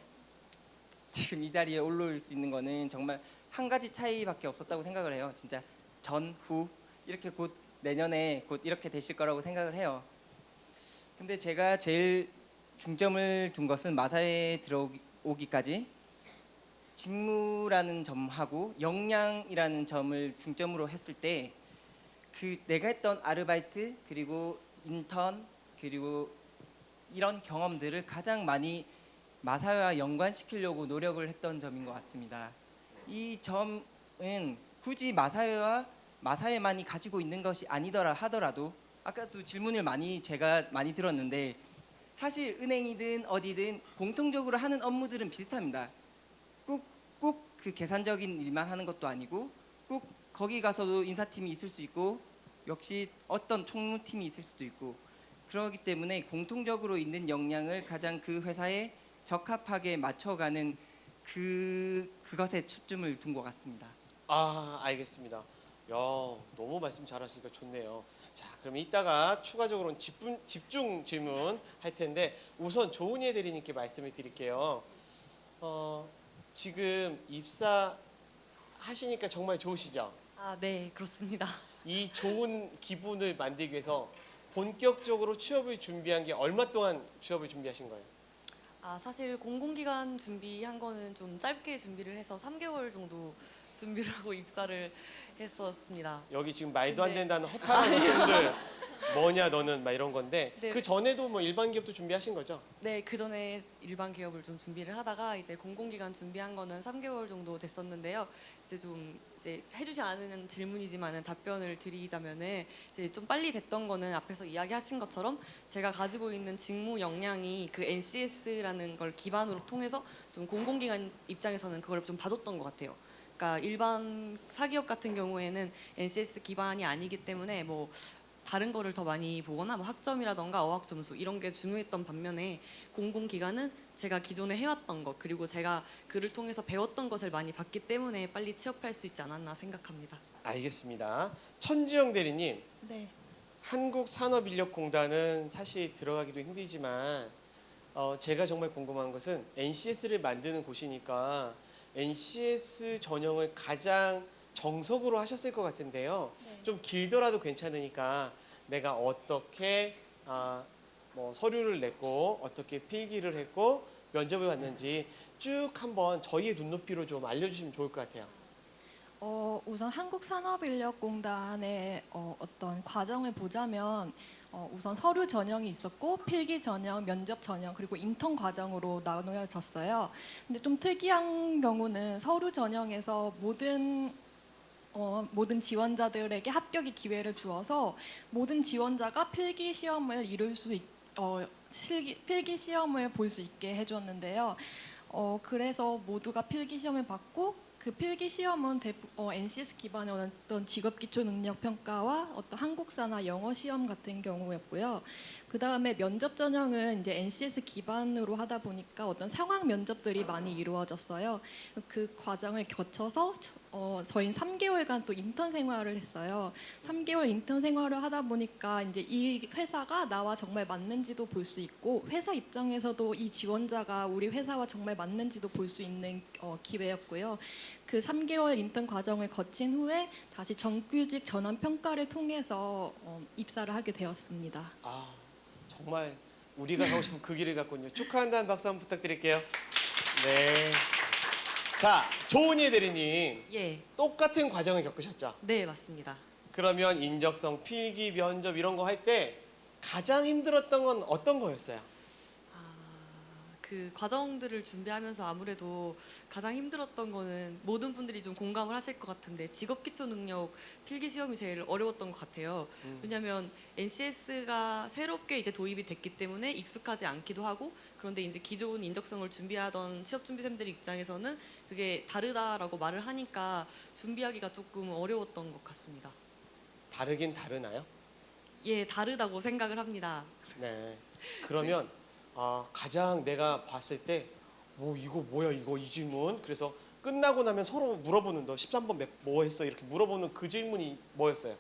지금 이 자리에 올라올 수 있는 거는 정말 한 가지 차이밖에 없었다고 생각을 해요. 진짜 전, 후 이렇게 곧 내년에 곧 이렇게 되실 거라고 생각을 해요. 근데 제가 제일 중점을 둔 것은 마사에 들어오기까지 직무라는 점하고 역량이라는 점을 중점으로 했을 때 그 내가 했던 아르바이트 그리고 인턴 그리고 이런 경험들을 가장 많이 마사회와 연관시키려고 노력을 했던 점인 것 같습니다. 이 점은 굳이 마사회만이 가지고 있는 것이 아니더라 하더라도 아까도 질문을 제가 많이 들었는데 사실 은행이든 어디든 공통적으로 하는 업무들은 비슷합니다. 꼭 그 계산적인 일만 하는 것도 아니고 꼭 거기 가서도 인사팀이 있을 수 있고 역시 어떤 총무팀이 있을 수도 있고 그렇기 때문에 공통적으로 있는 역량을 가장 그 회사에 적합하게 맞춰가는 그것에 초점을 둔 것 같습니다. 아, 알겠습니다. 야, 너무 말씀 잘하시니까 좋네요. 자, 그럼 이따가 추가적으로는 집중 질문 할 텐데 우선 조은희 대리님께 말씀을 드릴게요. 지금 입사하시니까 정말 좋으시죠? 아, 네, 그렇습니다. 이 좋은 기분을 만들기 위해서 본격적으로 취업을 준비한 게 얼마 동안 취업을 준비하신 거예요? 아, 사실 공공기관 준비한 거는 좀 짧게 준비를 해서 3개월 정도 준비를 하고 입사를 했었습니다. 여기 지금 말도 안 근데- 된다는 허탈한 웃음들 뭐냐 너는 막 이런 건데 네. 그 전에도 뭐 일반 기업도 준비하신 거죠? 네, 그 전에 일반 기업을 좀 준비를 하다가 이제 공공기관 준비한 거는 3개월 정도 됐었는데요. 이제 해주지 않은 질문이지만은 답변을 드리자면은 이제 좀 빨리 됐던 거는 앞에서 이야기하신 것처럼 제가 가지고 있는 직무 역량이 그 NCS라는 걸 기반으로 통해서 좀 공공기관 입장에서는 그걸 좀 봐줬던 것 같아요. 그러니까 일반 사기업 같은 경우에는 NCS 기반이 아니기 때문에 뭐 다른 거를 더 많이 보거나 뭐 학점이라던가 어학 점수 이런 게 중요했던 반면에 공공기관은 제가 기존에 해왔던 것 그리고 제가 그를 통해서 배웠던 것을 많이 봤기 때문에 빨리 취업할 수 있지 않았나 생각합니다. 알겠습니다. 천지영 대리님, 네. 한국산업인력공단은 사실 들어가기도 힘들지만 제가 정말 궁금한 것은 NCS를 만드는 곳이니까 NCS 전형을 가장 정석으로 하셨을 것 같은데요. 네. 좀 길더라도 괜찮으니까 내가 어떻게 뭐 서류를 냈고 어떻게 필기를 했고 면접을 봤는지 쭉 한번 저희의 눈높이로 좀 알려주시면 좋을 것 같아요. 우선 한국산업인력공단의 어떤 과정을 보자면 우선 서류 전형이 있었고 필기 전형, 면접 전형 그리고 인턴 과정으로 나누어졌어요. 근데 좀 특이한 경우는 서류 전형에서 모든 지원자들에게 합격의 기회를 주어서 모든 지원자가 필기 시험을 필기 시험을 볼 수 있게 해주었는데요. 그래서 모두가 필기 시험을 받고 그 필기 시험은 NCS 기반의 어떤 직업 기초 능력 평가와 어떤 한국사나 영어 시험 같은 경우였고요. 그 다음에 면접 전형은 이제 NCS 기반으로 하다 보니까 어떤 상황 면접들이 많이 이루어졌어요. 그 과정을 거쳐서 저희는 3개월간 또 인턴 생활을 했어요. 3개월 인턴 생활을 하다 보니까 이제 이 회사가 나와 정말 맞는지도 볼 수 있고 회사 입장에서도 이 지원자가 우리 회사와 정말 맞는지도 볼 수 있는 기회였고요. 그 3개월 인턴 과정을 거친 후에 다시 정규직 전환 평가를 통해서 입사를 하게 되었습니다. 아, 정말 우리가 가고 싶은 그 길을 갔군요. 축하한다는 박수 한번 부탁드릴게요. 네. 자, 조은희 대리님. 예. 똑같은 과정을 겪으셨죠? 네, 맞습니다. 그러면 인적성, 필기, 면접 이런 거 할 때 가장 힘들었던 건 어떤 거였어요? 그 과정들을 준비하면서 아무래도 가장 힘들었던 거는 모든 분들이 좀 공감을 하실 것 같은데 직업 기초 능력 필기 시험이 제일 어려웠던 것 같아요. 왜냐하면 NCS가 새롭게 이제 도입이 됐기 때문에 익숙하지 않기도 하고 그런데 이제 기존 인적성을 준비하던 취업 준비생들 입장에서는 그게 다르다라고 말을 하니까 준비하기가 조금 어려웠던 것 같습니다. 다르긴 다르나요? 예, 다르다고 생각을 합니다. 네. 그러면 가장 내가 봤을 때 이거 뭐야 이거 이 질문 그래서 끝나고 나면 서로 물어보는 너 13번 뭐 했어 이렇게 물어보는 그 질문이 뭐였어요?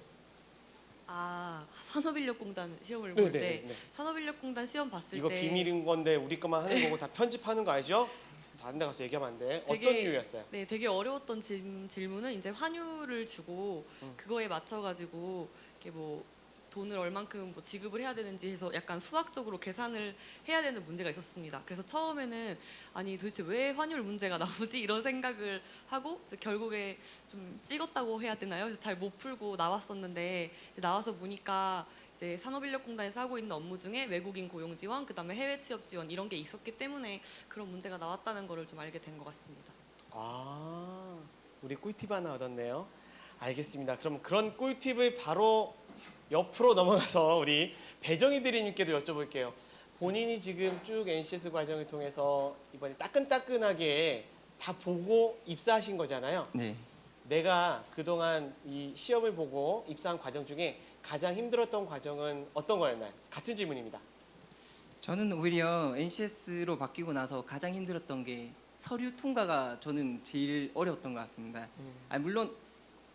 산업인력공단 시험을 볼 때 네네네. 산업인력공단 시험 봤을 이거 때 비밀인 건데 우리 것만 하는 거고 다 편집하는 거 알죠? 다른 데 가서 얘기하면 안 돼. 어떤 이유였어요? 네, 되게 어려웠던 질문은 이제 환율을 주고 그거에 맞춰 가지고 이렇게 뭐 돈을 얼만큼 뭐 지급을 해야 되는지 해서 약간 수학적으로 계산을 해야 되는 문제가 있었습니다. 그래서 처음에는 아니 도대체 왜 환율 문제가 나오지 이런 생각을 하고 이제 결국에 좀 찍었다고 해야 되나요? 그래서 잘 못 풀고 나왔었는데 이제 나와서 보니까 이제 산업인력공단에서 하고 있는 업무 중에 외국인 고용 지원, 그다음에 해외 취업 지원 이런 게 있었기 때문에 그런 문제가 나왔다는 거를 좀 알게 된 것 같습니다. 아, 우리 꿀팁 하나 얻었네요. 알겠습니다. 그럼 그런 꿀팁을 바로 옆으로 넘어가서 우리 배정희 대리님께도 여쭤볼게요. 본인이 지금 쭉 NCS 과정을 통해서 이번에 따끈따끈하게 다 보고 입사하신 거잖아요. 네. 내가 그동안 이 시험을 보고 입사한 과정 중에 가장 힘들었던 과정은 어떤 거였나요? 같은 질문입니다. 저는 오히려 NCS로 바뀌고 나서 가장 힘들었던 게 서류 통과가 저는 제일 어려웠던 것 같습니다. 물론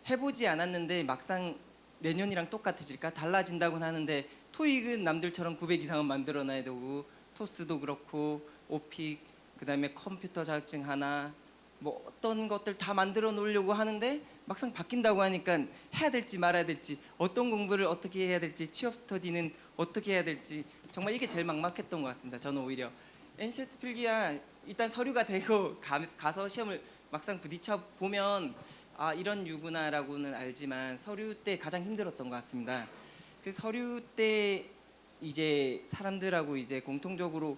해보지 않았는데 막상 내년이랑 똑같아질까 달라진다고는 하는데 토익은 남들처럼 900 이상은 만들어놔야 되고 토스도 그렇고 오픽 그다음에 컴퓨터 자격증 하나 뭐 어떤 것들 다 만들어 놓으려고 하는데 막상 바뀐다고 하니까 해야 될지 말아야 될지 어떤 공부를 어떻게 해야 될지 취업 스터디는 어떻게 해야 될지 정말 이게 제일 막막했던 것 같습니다. 저는 오히려 NCS 필기야 일단 서류가 되고 가서 시험을 막상 부딪혀 보면 아 이런 유구나라고는 알지만 서류 때 가장 힘들었던 것 같습니다. 그 서류 때 이제 사람들하고 이제 공통적으로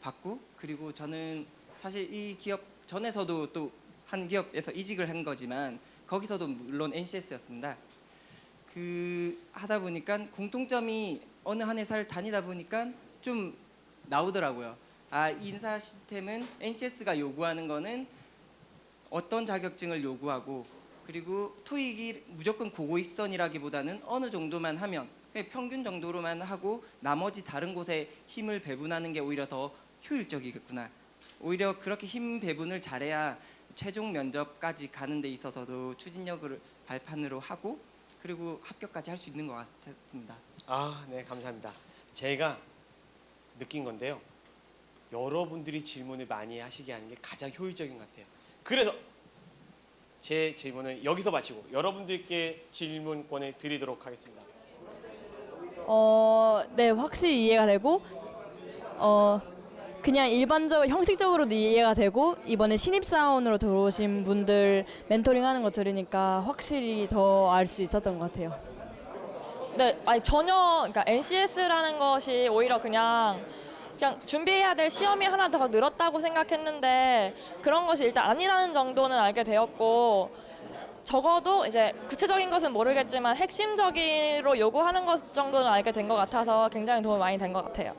받고 그리고 저는 사실 이 기업 전에서도 또 한 기업에서 이직을 한 거지만 거기서도 물론 NCS였습니다. 그 하다 보니까 공통점이 어느 한 회사를 다니다 보니까 좀 나오더라고요. 아 인사 시스템은 NCS가 요구하는 거는 어떤 자격증을 요구하고 그리고 토익이 무조건 고고익선이라기보다는 어느 정도만 하면 평균 정도로만 하고 나머지 다른 곳에 힘을 배분하는 게 오히려 더 효율적이겠구나. 오히려 그렇게 힘 배분을 잘해야 최종 면접까지 가는 데 있어서도 추진력을 발판으로 하고 그리고 합격까지 할 수 있는 것 같습니다. 아, 네, 감사합니다. 제가 느낀 건데요. 여러분들이 질문을 많이 하시게 하는 게 가장 효율적인 것 같아요. 그래서 제 질문을 여기서 마치고 여러분들께 질문권을 드리도록 하겠습니다. 네, 확실히 이해가 되고 그냥 일반적으로 형식적으로도 이해가 되고 이번에 신입사원으로 들어오신 분들 멘토링하는 거 들으니까 확실히 더 알 수 있었던 것 같아요. 네, 아니 전혀 그러니까 NCS라는 것이 오히려 그냥 준비해야 될 시험이 하나 더 늘었다고 생각했는데 그런 것이 일단 아니라는 정도는 알게 되었고 적어도 이제 구체적인 것은 모르겠지만 핵심적으로 요구하는 것 정도는 알게 된 것 같아서 굉장히 도움이 많이 된 것 같아요.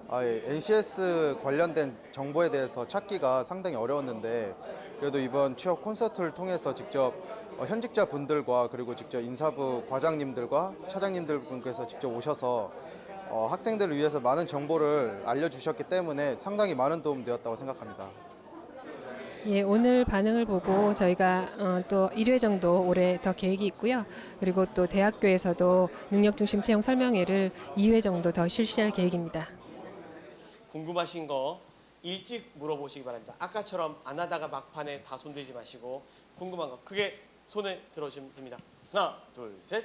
NCS 관련된 정보에 대해서 찾기가 상당히 어려웠는데 그래도 이번 취업 콘서트를 통해서 직접 현직자 분들과 그리고 직접 인사부 과장님들과 차장님들 분께서 직접 오셔서 학생들을 위해서 많은 정보를 알려주셨기 때문에 상당히 많은 도움 되었다고 생각합니다. 예, 오늘 반응을 보고 저희가 또 1회 정도 올해 더 계획이 있고요. 그리고 또 대학교에서도 능력중심 채용 설명회를 2회 정도 더 실시할 계획입니다. 궁금하신 거 일찍 물어보시기 바랍니다. 아까처럼 안 하다가 막판에 다 손들지 마시고 궁금한 거 크게 손을 들어주시면 됩니다. 하나, 둘, 셋.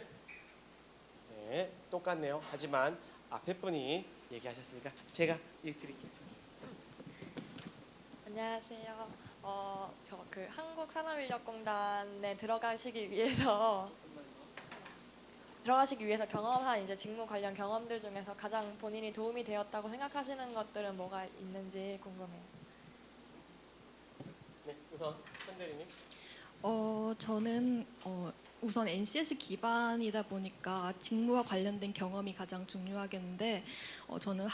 네, 똑같네요. 하지만 앞에 분이 얘기하셨으니까 제가 읽어드릴게요. 안녕하세요. 저 그 한국산업인력공단에 들어가시기 위해서 경험한 이제 직무 관련 경험들 중에서 가장 본인이 도움이 되었다고 생각하시는 것들은 뭐가 있는지 궁금해요. 네, 우선 현 대리님. 저는 우선 NCS 기반이다 보니까 직무와 관련된 경험이 가장 중요하겠는데 저는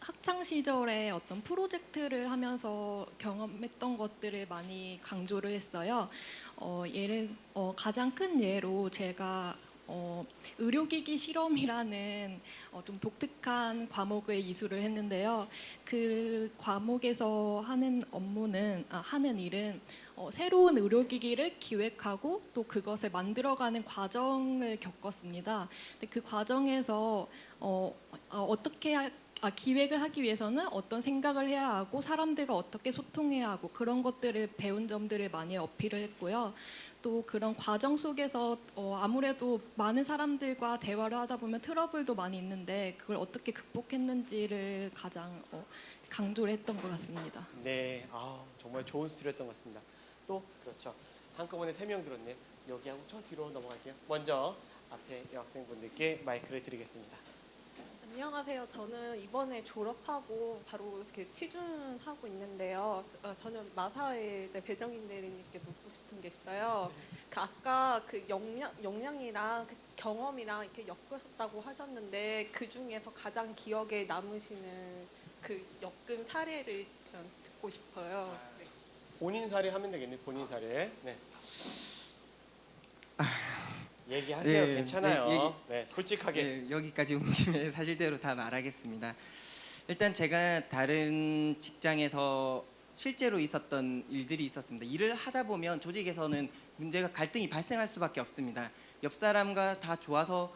학창 시절에 어떤 프로젝트를 하면서 경험했던 것들을 많이 강조를 했어요. 가장 큰 예로 제가 의료기기 실험이라는 좀 독특한 과목을 이수를 했는데요. 그 과목에서 하는 일은 새로운 의료기기를 기획하고 또 그것을 만들어가는 과정을 겪었습니다. 근데 그 과정에서 어떻게 기획을 하기 위해서는 어떤 생각을 해야 하고 사람들과 어떻게 소통해야 하고 그런 것들을 배운 점들을 많이 어필을 했고요. 또 그런 과정 속에서 아무래도 많은 사람들과 대화를 하다 보면 트러블도 많이 있는데 그걸 어떻게 극복했는지를 가장 강조를 했던 것 같습니다. 네, 정말 좋은 스토리였던 것 같습니다. 또 그렇죠. 한꺼번에 3명 들었네요. 여기하고 저 뒤로 넘어갈게요. 먼저 앞에 여학생분들께 마이크를 드리겠습니다. 안녕하세요. 저는 이번에 졸업하고 바로 이렇게 취준하고 있는데요. 저는 마사회 배정인 대리님께 묻고 싶은 게 있어요. 아까 그 역량이랑 그 경험이랑 이렇게 엮으셨다고 하셨는데 그 중에서 가장 기억에 남으시는 그 엮은 사례를 그냥 듣고 싶어요. 네. 본인 사례 하면 되겠네요. 본인 사례. 네. 얘기하세요. 네, 괜찮아요. 네, 솔직하게. 네, 여기까지 온 김에 사실대로 다 말하겠습니다. 일단 제가 다른 직장에서 실제로 있었던 일들이 있었습니다. 일을 하다 보면 조직에서는 문제가 갈등이 발생할 수밖에 없습니다. 옆 사람과 다 좋아서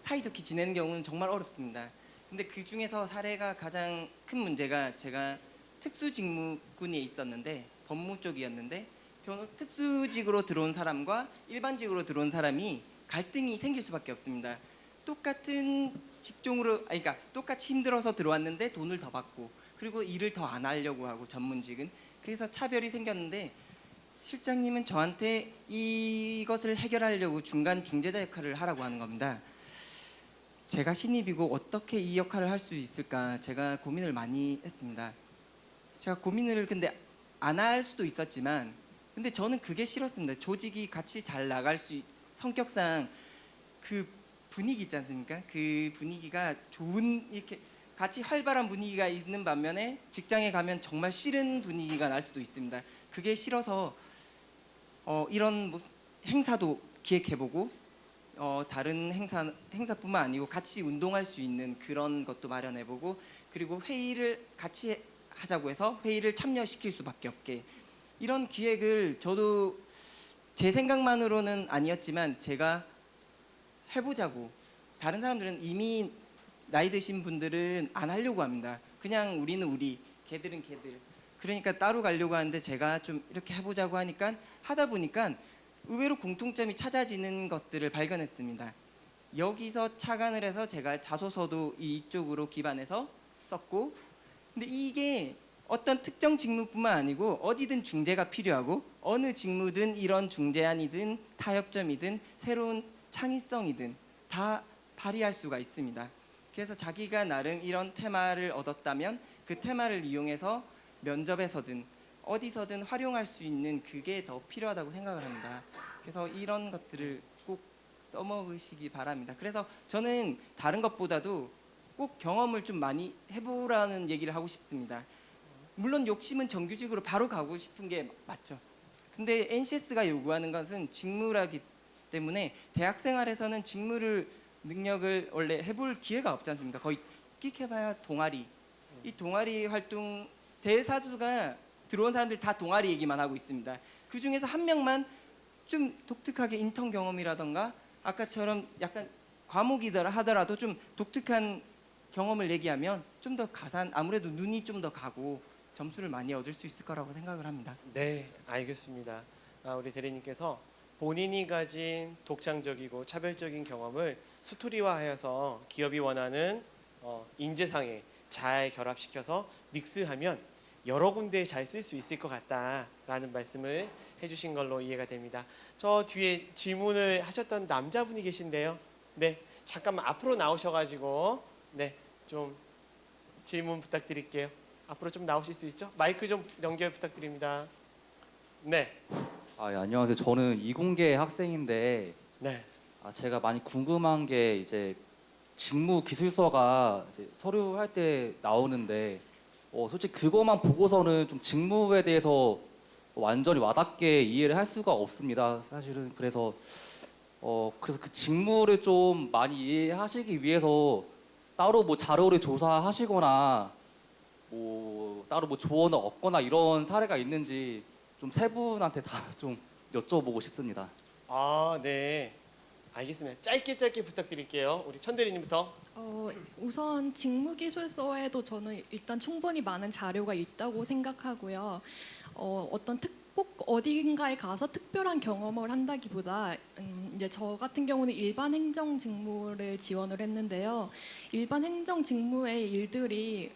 사이좋게 지내는 경우는 정말 어렵습니다. 근데 그 중에서 사례가 가장 큰 문제가 제가 특수직무군에 있었는데 법무 쪽이었는데 특수직으로 들어온 사람과 일반직으로 들어온 사람이 갈등이 생길 수밖에 없습니다. 똑같은 직종으로, 그러니까 똑같이 힘들어서 들어왔는데 돈을 더 받고 그리고 일을 더 안 하려고 하고 전문직은 그래서 차별이 생겼는데 실장님은 저한테 이것을 해결하려고 중간 중재자 역할을 하라고 하는 겁니다. 제가 신입이고 어떻게 이 역할을 할 수 있을까 제가 고민을 많이 했습니다. 제가 고민을 근데 안 할 수도 있었지만 근데 저는 그게 싫었습니다. 조직이 같이 잘 나갈 수 성격상 그 분위기 있지 않습니까? 그 분위기가 좋은 이렇게 같이 활발한 분위기가 있는 반면에 직장에 가면 정말 싫은 분위기가 날 수도 있습니다. 그게 싫어서 이런 행사도 기획해보고 다른 행사뿐만 아니고 같이 운동할 수 있는 그런 것도 마련해보고 그리고 회의를 같이 하자고 해서 회의를 참여시킬 수밖에 없게 이런 기획을 저도 제 생각만으로는 아니었지만 제가 해보자고 다른 사람들은 이미 나이 드신 분들은 안 하려고 합니다. 그냥 우리는 우리, 걔들은 걔들. 그러니까 따로 가려고 하는데 제가 좀 이렇게 해보자고 하니까 하다 보니까 의외로 공통점이 찾아지는 것들을 발견했습니다. 여기서 착안을 해서 제가 자소서도 이쪽으로 기반해서 썼고 근데 이게 어떤 특정 직무뿐만 아니고 어디든 중재가 필요하고 어느 직무든 이런 중재안이든 타협점이든 새로운 창의성이든 다 발휘할 수가 있습니다. 그래서 자기가 나름 이런 테마를 얻었다면 그 테마를 이용해서 면접에서든 어디서든 활용할 수 있는 그게 더 필요하다고 생각을 합니다. 그래서 이런 것들을 꼭 써먹으시기 바랍니다. 그래서 저는 다른 것보다도 꼭 경험을 좀 많이 해보라는 얘기를 하고 싶습니다. 물론 욕심은 정규직으로 바로 가고 싶은 게 맞죠. 근데 NCS가 요구하는 것은 직무라기 때문에 대학 생활에서는 직무를 능력을 원래 해볼 기회가 없지 않습니까? 거의 끽해봐야 동아리. 이 동아리 활동 대사수가 들어온 사람들 다 동아리 얘기만 하고 있습니다. 그 중에서 한 명만 좀 독특하게 인턴 경험이라던가 아까처럼 약간 과목이더라 하더라도 좀 독특한 경험을 얘기하면 좀 더 아무래도 눈이 좀 더 가고 점수를 많이 얻을 수 있을 거라고 생각을 합니다. 네, 알겠습니다. 우리 대리님께서 본인이 가진 독창적이고 차별적인 경험을 스토리화하여서 기업이 원하는 인재상에 잘 결합시켜서 믹스하면 여러 군데에 잘 쓸 수 있을 것 같다라는 말씀을 해주신 걸로 이해가 됩니다. 저 뒤에 질문을 하셨던 남자분이 계신데요. 네, 잠깐만 앞으로 나오셔가지고 네, 좀 질문 부탁드릴게요. 앞으로 좀 나오실 수 있죠? 마이크 좀 연결 부탁드립니다. 네. 예, 안녕하세요. 저는 이공계 학생인데 네. 제가 많이 궁금한 게 이제 직무 기술서가 이제 서류 할 때 나오는데 솔직히 그것만 보고서는 좀 직무에 대해서 완전히 와닿게 이해를 할 수가 없습니다. 사실은 그래서 그 직무를 좀 많이 이해하시기 위해서 따로 뭐 자료를 조사하시거나 따로 조언을 얻거나 이런 사례가 있는지 좀 세 분한테 다 좀 여쭤보고 싶습니다. 네. 알겠습니다. 짧게 부탁드릴게요. 우리 천대리님부터. 우선 직무기술서에도 저는 일단 충분히 많은 자료가 있다고 생각하고요. 꼭 어딘가에 가서 특별한 경험을 한다기보다 이제 저 같은 경우는 일반 행정 직무를 지원을 했는데요. 일반 행정 직무의 일들이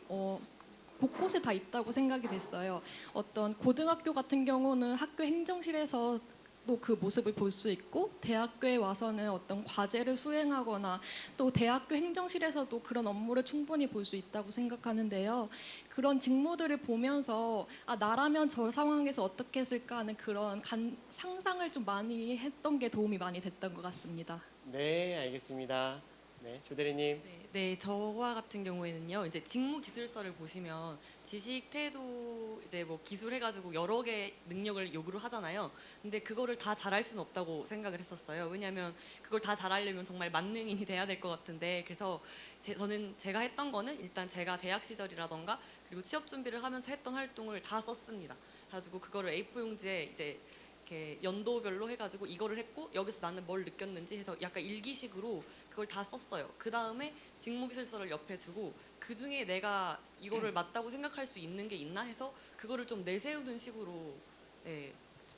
곳곳에 다 있다고 생각이 됐어요. 어떤 고등학교 같은 경우는 학교 행정실에서 또 그 모습을 볼 수 있고, 대학교에 와서는 어떤 과제를 수행하거나 또 대학교 행정실에서도 그런 업무를 충분히 볼 수 있다고 생각하는데요. 그런 직무들을 보면서 나라면 저 상황에서 어떻게 했을까 하는 그런 상상을 좀 많이 했던 게 도움이 많이 됐던 것 같습니다. 네, 알겠습니다. 네, 조대리님. 네, 저와 같은 경우에는요. 이제 직무 기술서를 보시면 지식, 태도, 이제 뭐 기술 해가지고 여러 개 능력을 요구를 하잖아요. 근데 그거를 다 잘할 수는 없다고 생각을 했었어요. 왜냐하면 그걸 다 잘하려면 정말 만능인이 돼야 될 것 같은데, 그래서 저는 제가 했던 거는 일단 제가 대학 시절이라던가 그리고 취업 준비를 하면서 했던 활동을 다 썼습니다. 가지고 그거를 A4 용지에 이제 이렇게 연도별로 해가지고 이거를 했고 여기서 나는 뭘 느꼈는지 해서 약간 일기식으로 그걸 다 썼어요. 그 다음에 직무기술서를 옆에 두고 그 중에 내가 이거를 맞다고 생각할 수 있는 게 있나 해서 그거를 좀 내세우는 식으로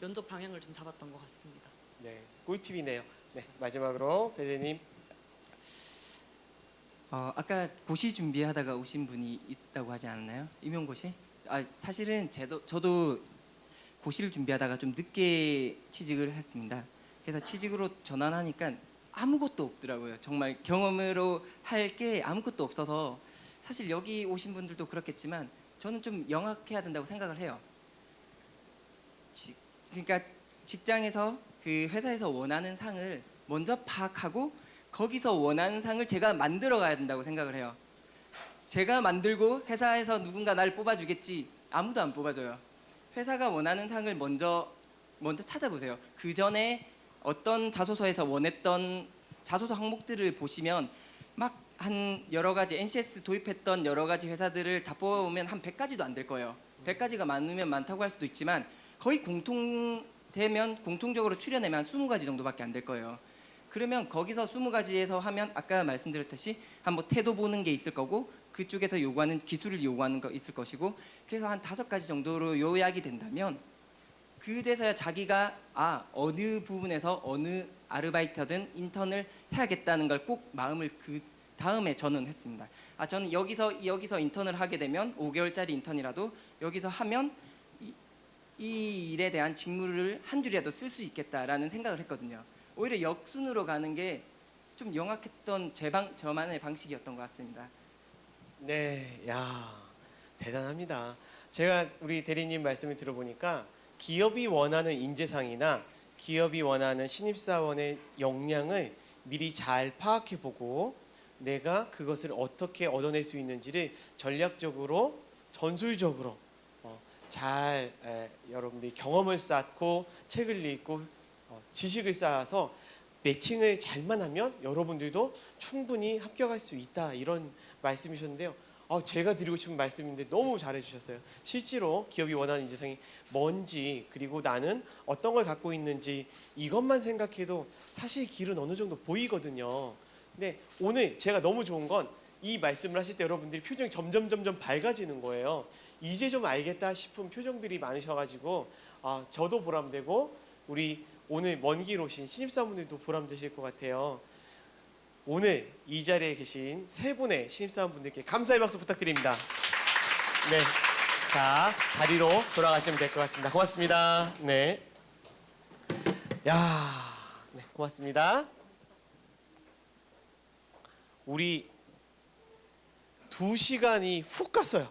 면접 방향을 좀 잡았던 것 같습니다. 네, 꿀팁이네요. 네, 마지막으로 배대님. 아까 고시 준비하다가 오신 분이 있다고 하지 않았나요? 임용고시? 사실은 저도 고시를 준비하다가 좀 늦게 취직을 했습니다. 그래서 취직으로 전환하니까 아무것도 없더라고요. 정말 경험으로 할 게 아무것도 없어서 사실 여기 오신 분들도 그렇겠지만 저는 좀 영악해야 된다고 생각을 해요. 그러니까 직장에서 그 회사에서 원하는 상을 먼저 파악하고 거기서 원하는 상을 제가 만들어 가야 된다고 생각을 해요. 제가 만들고 회사에서 누군가 나를 뽑아주겠지, 아무도 안 뽑아줘요. 회사가 원하는 상을 먼저 찾아보세요. 그 전에 어떤 자소서에서 원했던 자소서 항목들을 보시면 막 한 여러 가지 NCS 도입했던 여러 가지 회사들을 다 뽑아보면 한 100가지도 안 될 거예요. 100가지가 많으면 많다고 할 수도 있지만 거의 공통적으로 추려내면 한 20가지 정도밖에 안 될 거예요. 그러면 거기서 20가지에서 하면 아까 말씀드렸듯이 한번 태도 보는 게 있을 거고, 그쪽에서 요구하는 기술을 요구하는 거 있을 것이고, 그래서 한 5가지 정도로 요약이 된다면 그제서야 자기가 어느 부분에서 어느 아르바이트든 인턴을 해야겠다는 걸 꼭 마음을 그 다음에 저는 했습니다. 저는 여기서 인턴을 하게 되면 5개월짜리 인턴이라도 여기서 하면 이 일에 대한 직무를 한 줄이라도 쓸 수 있겠다라는 생각을 했거든요. 오히려 역순으로 가는 게 좀 영악했던 저만의 방식이었던 것 같습니다. 네, 야, 대단합니다. 제가 우리 대리님 말씀을 들어보니까 기업이 원하는 인재상이나 기업이 원하는 신입사원의 역량을 미리 잘 파악해보고 내가 그것을 어떻게 얻어낼 수 있는지를 전략적으로, 전술적으로 잘 여러분들이 경험을 쌓고 책을 읽고 지식을 쌓아서 매칭을 잘만 하면 여러분들도 충분히 합격할 수 있다, 이런 말씀이셨는데요. 제가 드리고 싶은 말씀인데 너무 잘해주셨어요. 실제로 기업이 원하는 인재상이 뭔지, 그리고 나는 어떤 걸 갖고 있는지 이것만 생각해도 사실 길은 어느 정도 보이거든요. 근데 오늘 제가 너무 좋은 건 이 말씀을 하실 때 여러분들이 표정이 점점 밝아지는 거예요. 이제 좀 알겠다 싶은 표정들이 많으셔가지고 저도 보람되고 우리 오늘 먼 길 오신 신입사원분들도 보람되실 것 같아요. 오늘 이 자리에 계신 세 분의 신입사원분들께 감사의 박수 부탁드립니다. 네, 자, 자리로 돌아가시면 될 것 같습니다. 고맙습니다. 네, 네, 고맙습니다. 우리 2시간이 훅 갔어요.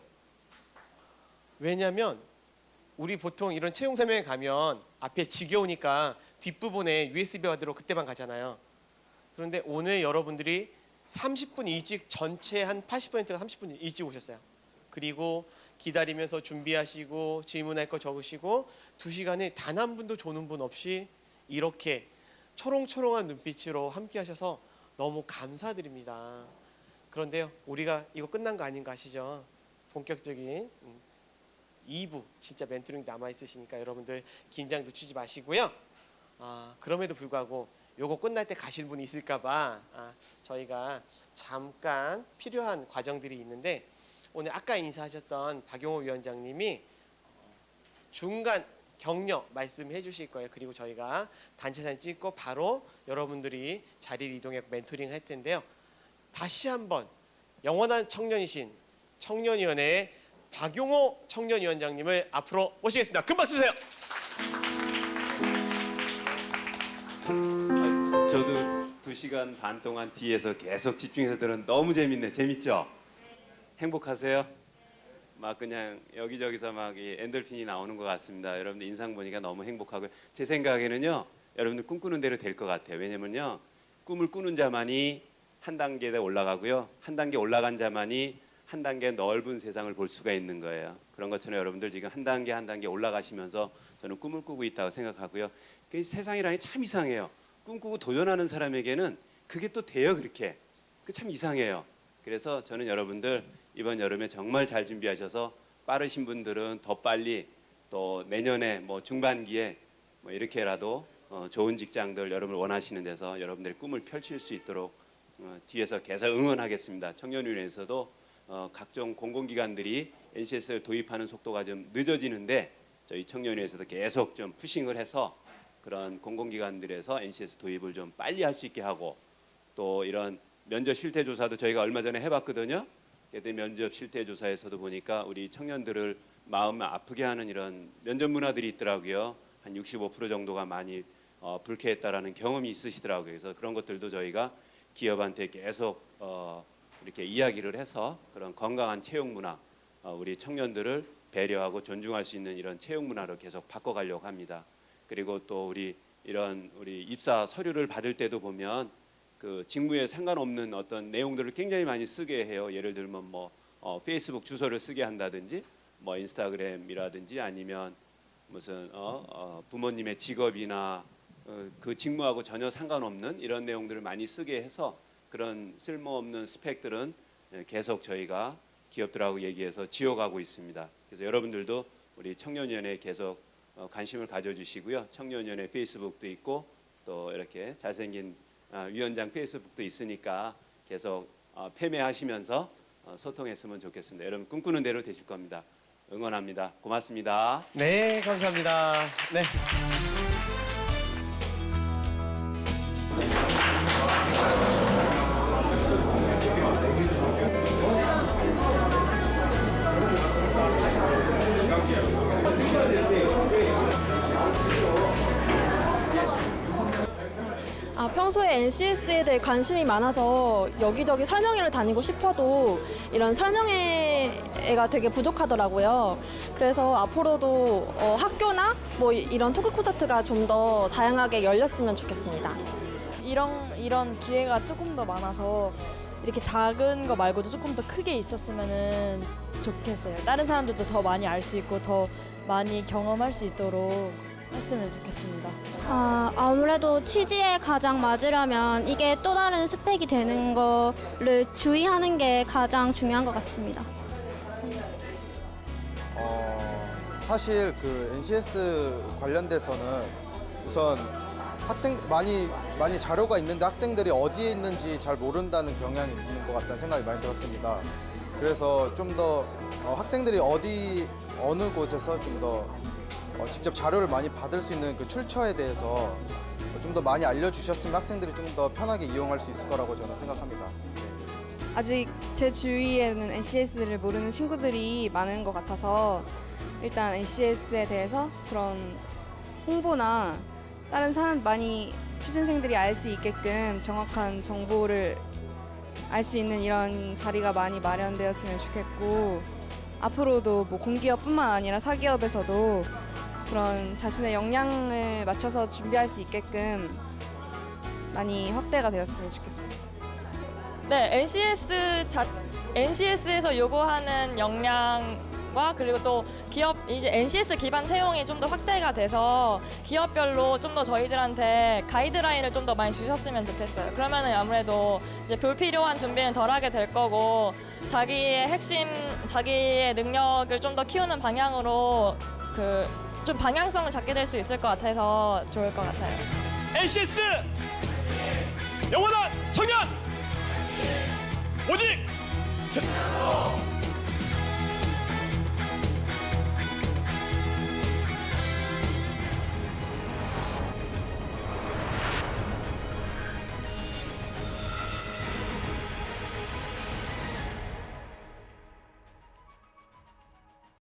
왜냐하면 우리 보통 이런 채용 설명회 가면 앞에 지겨우니까 뒷부분에 USB 받으러 그때만 가잖아요. 그런데 오늘 여러분들이 30분 일찍, 전체 한 80%가 30분 일찍 오셨어요. 그리고 기다리면서 준비하시고 질문할 거 적으시고 2시간에 단 한 분도 조는 분 없이 이렇게 초롱초롱한 눈빛으로 함께 하셔서 너무 감사드립니다. 그런데요, 우리가 이거 끝난 거 아닌 거 아시죠? 본격적인 2부 진짜 멘토링 남아있으시니까 여러분들 긴장 늦추지 마시고요. 그럼에도 불구하고 요거 끝날 때 가실 분이 있을까봐 저희가 잠깐 필요한 과정들이 있는데 오늘 아까 인사하셨던 박용호 위원장님이 중간 격려 말씀해 주실 거예요. 그리고 저희가 단체 사진 찍고 바로 여러분들이 자리를 이동해 멘토링 할 텐데요. 다시 한번 영원한 청년이신 청년위원회의 박용호 청년위원장님을 앞으로 모시겠습니다. 큰 박수 주세요. 저도 2시간 반 동안 뒤에서 계속 집중해서 들은 너무 재밌네. 재밌죠? 행복하세요? 막 그냥 여기저기서 막 이 엔돌핀이 나오는 것 같습니다. 여러분들 인상 보니까 너무 행복하고요. 제 생각에는요, 여러분들 꿈꾸는 대로 될 것 같아요. 왜냐면요, 꿈을 꾸는 자만이 한 단계 더 올라가고요, 한 단계 올라간 자만이 한 단계 넓은 세상을 볼 수가 있는 거예요. 그런 것처럼 여러분들 지금 한 단계 올라가시면서 저는 꿈을 꾸고 있다고 생각하고요. 그 세상이라니 참 이상해요. 꿈꾸고 도전하는 사람에게는 그게 또 돼요. 그렇게 그 참 이상해요. 그래서 저는 여러분들 이번 여름에 정말 잘 준비하셔서 빠르신 분들은 더 빨리 또 내년에 뭐 중반기에 뭐 이렇게라도 좋은 직장들 여러분을 원하시는 데서 여러분들의 꿈을 펼칠 수 있도록 뒤에서 계속 응원하겠습니다. 청년위원회에서도 각종 공공기관들이 NCS를 도입하는 속도가 좀 늦어지는데 저희 청년위원회에서도 계속 좀 푸싱을 해서 그런 공공기관들에서 NCS 도입을 좀 빨리 할 수 있게 하고, 또 이런 면접 실태 조사도 저희가 얼마 전에 해봤거든요. 그때 면접 실태 조사에서도 보니까 우리 청년들을 마음 아프게 하는 이런 면접 문화들이 있더라고요. 한 65% 정도가 많이 불쾌했다라는 경험이 있으시더라고요. 그래서 그런 것들도 저희가 기업한테 계속 이렇게 이야기를 해서 그런 건강한 채용 문화, 우리 청년들을 배려하고 존중할 수 있는 이런 채용 문화로 계속 바꿔가려고 합니다. 그리고 또 우리 입사 서류를 받을 때도 보면 그 직무에 상관없는 어떤 내용들을 굉장히 많이 쓰게 해요. 예를 들면 뭐 페이스북 주소를 쓰게 한다든지, 뭐 인스타그램이라든지, 아니면 무슨 부모님의 직업이나 그 직무하고 전혀 상관없는 이런 내용들을 많이 쓰게 해서 그런 쓸모없는 스펙들은 계속 저희가 기업들하고 얘기해서 지워가고 있습니다. 그래서 여러분들도 우리 청년위원회에 계속 관심을 가져주시고요. 청년위원회 페이스북도 있고 또 이렇게 잘생긴 위원장 페이스북도 있으니까 계속 패매하시면서 소통했으면 좋겠습니다. 여러분 꿈꾸는 대로 되실 겁니다. 응원합니다. 고맙습니다. 네, 감사합니다. 네. 평소에 NCS에 대해 관심이 많아서 여기저기 설명회를 다니고 싶어도 이런 설명회가 되게 부족하더라고요. 그래서 앞으로도 학교나 뭐 이런 토크 콘서트가 좀 더 다양하게 열렸으면 좋겠습니다. 이런 기회가 조금 더 많아서 이렇게 작은 거 말고도 조금 더 크게 있었으면 좋겠어요. 다른 사람들도 더 많이 알 수 있고 더 많이 경험할 수 있도록 했으면 좋겠습니다. 아무래도 취지에 가장 맞으려면 이게 또 다른 스펙이 되는 거를 주의하는 게 가장 중요한 것 같습니다. 사실 그 NCS 관련돼서는 우선 많이 자료가 있는데 학생들이 어디에 있는지 잘 모른다는 경향이 있는 것 같다는 생각이 많이 들었습니다. 그래서 좀 더 학생들이 어느 곳에서 좀 더 직접 자료를 많이 받을 수 있는 그 출처에 대해서 좀 더 많이 알려주셨으면 학생들이 좀 더 편하게 이용할 수 있을 거라고 저는 생각합니다. 아직 제 주위에는 NCS를 모르는 친구들이 많은 것 같아서 일단 NCS에 대해서 그런 홍보나 다른 많이 취준생들이 알 수 있게끔 정확한 정보를 알 수 있는 이런 자리가 많이 마련되었으면 좋겠고, 앞으로도 뭐 공기업뿐만 아니라 사기업에서도 그런 자신의 역량을 맞춰서 준비할 수 있게끔 많이 확대가 되었으면 좋겠습니다. 네, NCS에서 요구하는 역량과 그리고 또 기업 이제 NCS 기반 채용이 좀 더 확대가 돼서 기업별로 좀 더 저희들한테 가이드라인을 좀 더 많이 주셨으면 좋겠어요. 그러면은 아무래도 이제 불필요한 준비는 덜하게 될 거고 자기의 능력을 좀 더 키우는 방향으로 좀 방향성을 잡게 될 수 있을 것 같아서 좋을 것 같아요. NCS 영원한 청년 오직